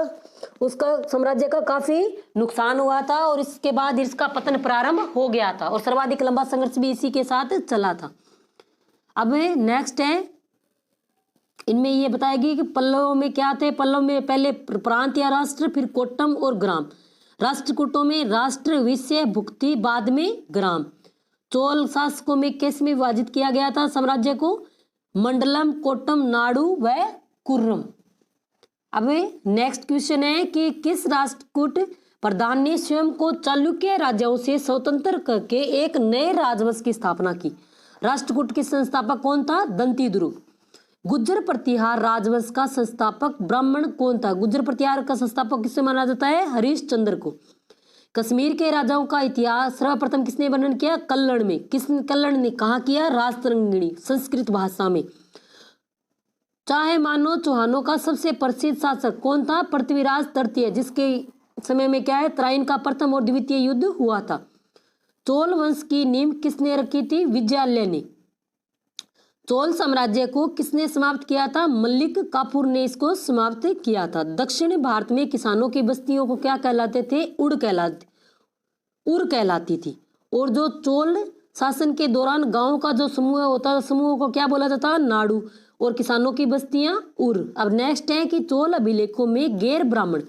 उसका साम्राज्य का काफी नुकसान हुआ था और इसके बाद इसका पतन प्रारंभ हो गया था और सर्वाधिक लंबा संघर्ष भी इसी के साथ चला था। अब नेक्स्ट है इनमें ये बताएगी कि पल्लवों में क्या थे। पल्लव में पहले प्रांत या राष्ट्र, फिर कोट्टम और ग्राम। राष्ट्रकूटों में राष्ट्र, विषय, भुक्ति, बाद में ग्राम। चोल शासकों में किस में विभाजित किया गया था साम्राज्य को? मंडलम, कोट्टम, नाडु व कुर्रम। अब नेक्स्ट क्वेश्चन है कि किस राष्ट्रकूट प्रधान ने स्वयं को चालुक्य राज्यों से स्वतंत्र करके एक नए राजवंश की स्थापना की? राष्ट्रकूट के संस्थापक कौन था? दंती ध्रुव। गुर्जर प्रतिहार राजवंश का संस्थापक ब्राह्मण कौन था? गुर्जर प्रतिहार का संस्थापक किससे माना जाता है? हरिश्चंद्र को। कश्मीर के राजाओं का इतिहास सर्वप्रथम किसने वर्णन किया? कल्लण में। कल्लण ने कहा किया? राजतरंगिणी संस्कृत भाषा में। चाहे मानो चौहानों का सबसे प्रसिद्ध शासक कौन था? पृथ्वीराज तृतीय, जिसके समय में क्या है? तराइन का प्रथम और द्वितीय युद्ध हुआ था। चोल वंश की नींव किसने रखी थी? विजयालय ने। चोल साम्राज्य को किसने समाप्त किया था? मल्लिक काफूर ने इसको समाप्त किया था। दक्षिण भारत में किसानों की बस्तियों को क्या कहलाते थे? उड़ कहलाती थी। और जो चोल शासन के दौरान गांवों का जो समूह होता था, समूहों को क्या बोला जाता? नाडु। और किसानों की बस्तियां उर। अब नेक्स्ट है कि चोल अभिलेखों में गैर ब्राह्मण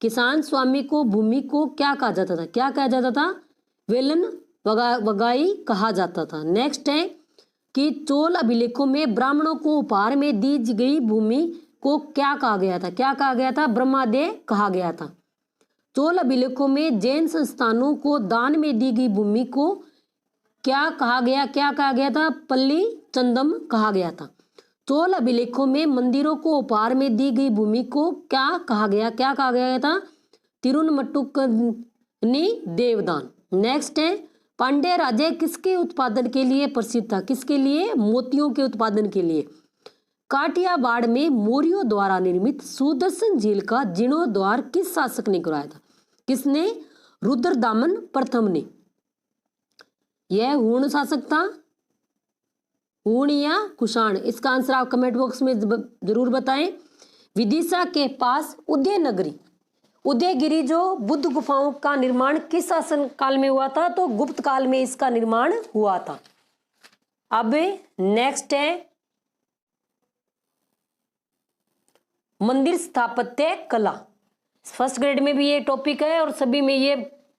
किसान स्वामी को भूमि को क्या कहा जाता था? क्या कहा जाता था? वेलन वगाई कहा जाता था। नेक्स्ट है कि चोल अभिलेखों में ब्राह्मणों को उपहार में दी गई भूमि को क्या कहा गया था? क्या कहा गया था? ब्रह्मादेय कहा गया था। चोल अभिलेखों में जैन संस्थानों को दान में दी गई भूमि को क्या कहा गया? क्या कहा गया था? पल्ली चंदम कहा गया था। चोल अभिलेखों में मंदिरों को उपहार में दी गई भूमि को क्या कहा गया? क्या कहा गया था? तिरुनमट्टुकनी देवदान। नेक्स्ट है पांड्य राज्य किसके उत्पादन के लिए प्रसिद्ध था? किसके लिए? मोतियों के उत्पादन के लिए। काठियावाड़ में मौर्यों द्वारा निर्मित सुदर्शन झील का जीर्णोद्धार किस शासक ने कराया था? किसने? रुद्रदामन प्रथम ने। यह हूण शासक था, हूण या कुषाण? इसका आंसर आप कमेंट बॉक्स में जरूर बताएं। विदिशा के पास उदयनगरी उदयगिरी जो बुद्ध गुफाओं का निर्माण किस शासन काल में हुआ था? तो गुप्त काल में इसका निर्माण हुआ था। अब नेक्स्ट है मंदिर स्थापत्य कला। फर्स्ट ग्रेड में भी ये टॉपिक है और सभी में ये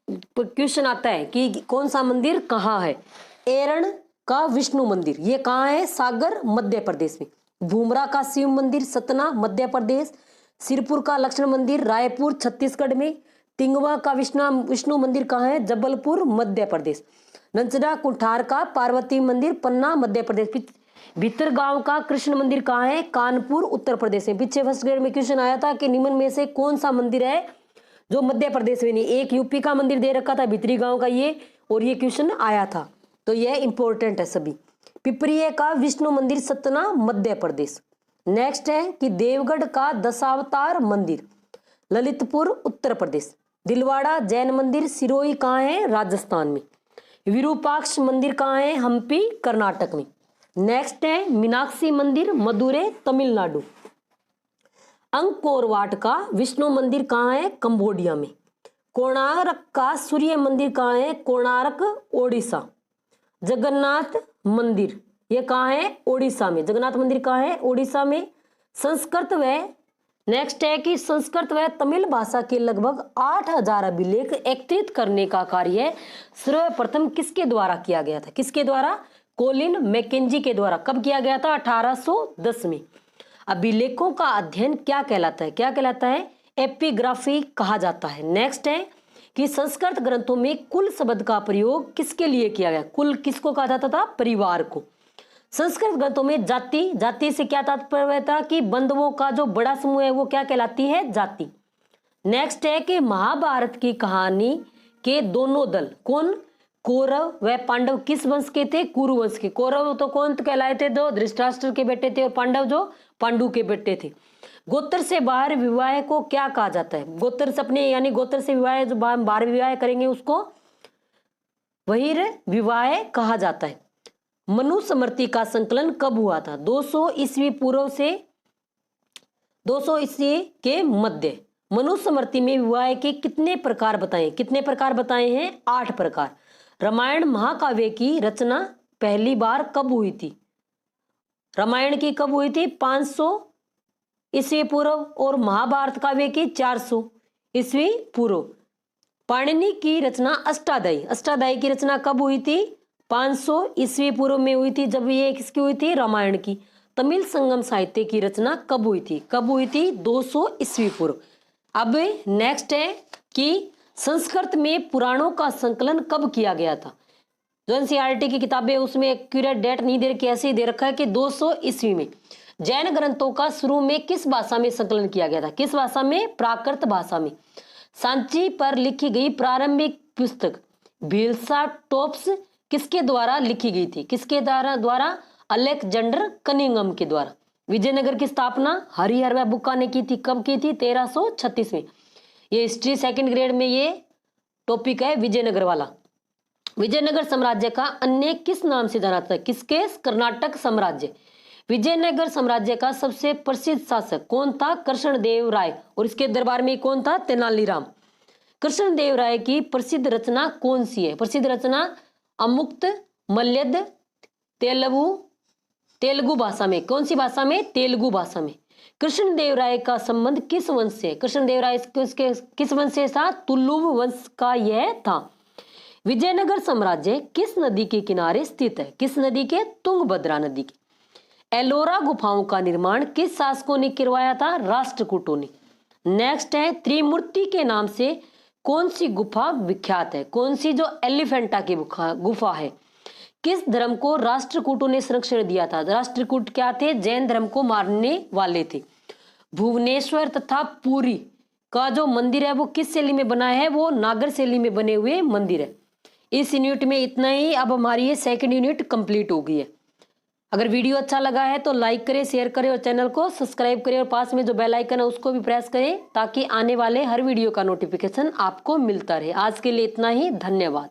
क्वेश्चन आता है कि कौन सा मंदिर कहाँ है। एरण का विष्णु मंदिर ये कहाँ है? सागर मध्य प्रदेश में। भूमरा का शिव मंदिर सतना मध्य प्रदेश। सिरपुर का लक्ष्मण मंदिर रायपुर छत्तीसगढ़ में। तिंगवा का विष्णु मंदिर कहाँ है? जबलपुर मध्य प्रदेश। नंचड़ा कुठार का पार्वती मंदिर पन्ना मध्य प्रदेश। भीतरगांव का कृष्ण मंदिर कहाँ है? कानपुर उत्तर प्रदेश में। पीछे फर्स्ट ग्रेड में क्वेश्चन आया था कि निम्न में से कौन सा मंदिर है जो मध्य प्रदेश में नहीं? एक यूपी का मंदिर दे रखा था भीतरी गांव का ये, और ये क्वेश्चन आया था, तो यह इंपॉर्टेंट है सभी। पिपरिये का विष्णु मंदिर सतना मध्य प्रदेश। नेक्स्ट है कि देवगढ़ का दशावतार मंदिर ललितपुर उत्तर प्रदेश। दिलवाड़ा जैन मंदिर सिरोही कहाँ है? राजस्थान में। विरूपाक्ष मंदिर कहाँ है? हम्पी कर्नाटक में। नेक्स्ट है मीनाक्षी मंदिर मदुरै तमिलनाडु। अंकोरवाट का विष्णु मंदिर कहाँ है? कंबोडिया में। कोणार्क का सूर्य मंदिर कहाँ है? कोणार्क ओडिशा। जगन्नाथ मंदिर ये कहाँ है? ओडिशा में। जगन्नाथ मंदिर कहाँ है? ओडिशा में। संस्कृत व नेक्स्ट है कि संस्कृत व तमिल भाषा के लगभग 8000 अभिलेख एकत्रित करने का कार्य सर्वप्रथम किसके द्वारा किया गया था? किसके द्वारा? कोलिन मैकेंजी के द्वारा। कब किया गया था? 1810 में। अभिलेखों का अध्ययन क्या कहलाता है? क्या कहलाता है? एपिग्राफी कहा जाता है। नेक्स्ट है कि संस्कृत ग्रंथों में कुल शब्द का प्रयोग किसके लिए किया गया? कुल किसको कहा जाता था? परिवार को। संस्कृत ग्रंथों में जाति से क्या तात्पर्य था? कि बंधुओं का जो बड़ा समूह है वो क्या कहलाती है? जाति। नेक्स्ट है कि महाभारत की कहानी के दोनों दल कौन? कौरव व पांडव किस वंश के थे? कुरु वंश के। कौरव तो कौन कहलाए थे? जो धृतराष्ट्र के बेटे थे, और पांडव जो पांडु के बेटे थे। गोत्र से बाहर विवाह को क्या कहा जाता है? गोत्र से अपने यानी गोत्र से विवाह जो बाहर विवाह करेंगे उसको बहिर् विवाह कहा जाता है। मनुस्मृति का संकलन कब हुआ था? 200 ईस्वी पूर्व से 200 ईस्वी के मध्य। मनुस्मृति में विवाह के कितने प्रकार बताए? कितने प्रकार बताए हैं? 8 प्रकार। रामायण महाकाव्य की रचना पहली बार कब हुई थी? रामायण की कब हुई थी? 500 ईस्वी पूर्व, और महाभारत काव्य की 400 ईस्वी पूर्व। पाणिनि की रचना अष्टाध्यायी की रचना कब हुई थी? 500 ईस्वी पूर्व में हुई थी। जब ये किसकी हुई थी? रामायण की। तमिल संगम साहित्य की रचना कब हुई थी? कब हुई थी? 200 ईस्वी पूर्व। अब नेक्स्ट है कि संस्कृत में पुराणों का संकलन कब किया गया था? जो एनसीईआरटी की किताबें उसमें एक्यूरेट डेट नहीं दे रखी, ऐसे ही दे रखा है कि 200 ईस्वी में जैन ग्रंथों का शुरू में किस भाषा में संकलन किया गया था? किस भाषा में? प्राकृत भाषा में। सांची पर लिखी गई प्रारंभिक पुस्तक भिल्सा टॉप्स किसके द्वारा लिखी गई थी? किसके द्वारा? अलेक्जेंडर कनिंघम के द्वारा। विजयनगर की स्थापना हरिहर बुक्का ने की थी। कब की थी? 1336 में। ये हिस्ट्री सेकंड ग्रेड में ये टॉपिक है विजयनगर वाला। विजयनगर साम्राज्य का अन्य किस नाम से जाना जाता है? किसके? कर्नाटक साम्राज्य। विजयनगर साम्राज्य का सबसे प्रसिद्ध शासक कौन था? कृष्णदेव राय। और इसके दरबार में कौन था? तेनालीराम। कृष्णदेव राय की प्रसिद्ध रचना कौन सी है? प्रसिद्ध रचना अमुक्त मल्यद तेलुगु भाषा में। कौन सी भाषा में? तेलुगु भाषा में। कृष्णदेव राय का संबंध किस वंश से? कृष्णदेव राय किस वंश से था? तुलुव वंश का यह था। विजयनगर साम्राज्य किस नदी के किनारे स्थित है? किस नदी के? तुंगभद्रा नदी के। एलोरा गुफाओं का निर्माण किस शासकों ने करवाया था? राष्ट्रकूटों ने। नेक्स्ट है त्रिमूर्ति के नाम से कौन सी गुफा विख्यात है? कौन सी? जो एलिफेंटा की गुफा है। किस धर्म को राष्ट्रकूटों ने संरक्षण दिया था? राष्ट्रकूट क्या थे? जैन धर्म को मारने वाले थे। भुवनेश्वर तथा पुरी का जो मंदिर है वो किस शैली में बना है? वो नागर शैली में बने हुए मंदिर है। इस यूनिट में इतना ही। अब हमारी ये सेकंड यूनिट कंप्लीट हो गई है। अगर वीडियो अच्छा लगा है तो लाइक करें, शेयर करें और चैनल को सब्सक्राइब करें और पास में जो बेल आइकन है उसको भी प्रेस करें ताकि आने वाले हर वीडियो का नोटिफिकेशन आपको मिलता रहे। आज के लिए इतना ही। धन्यवाद।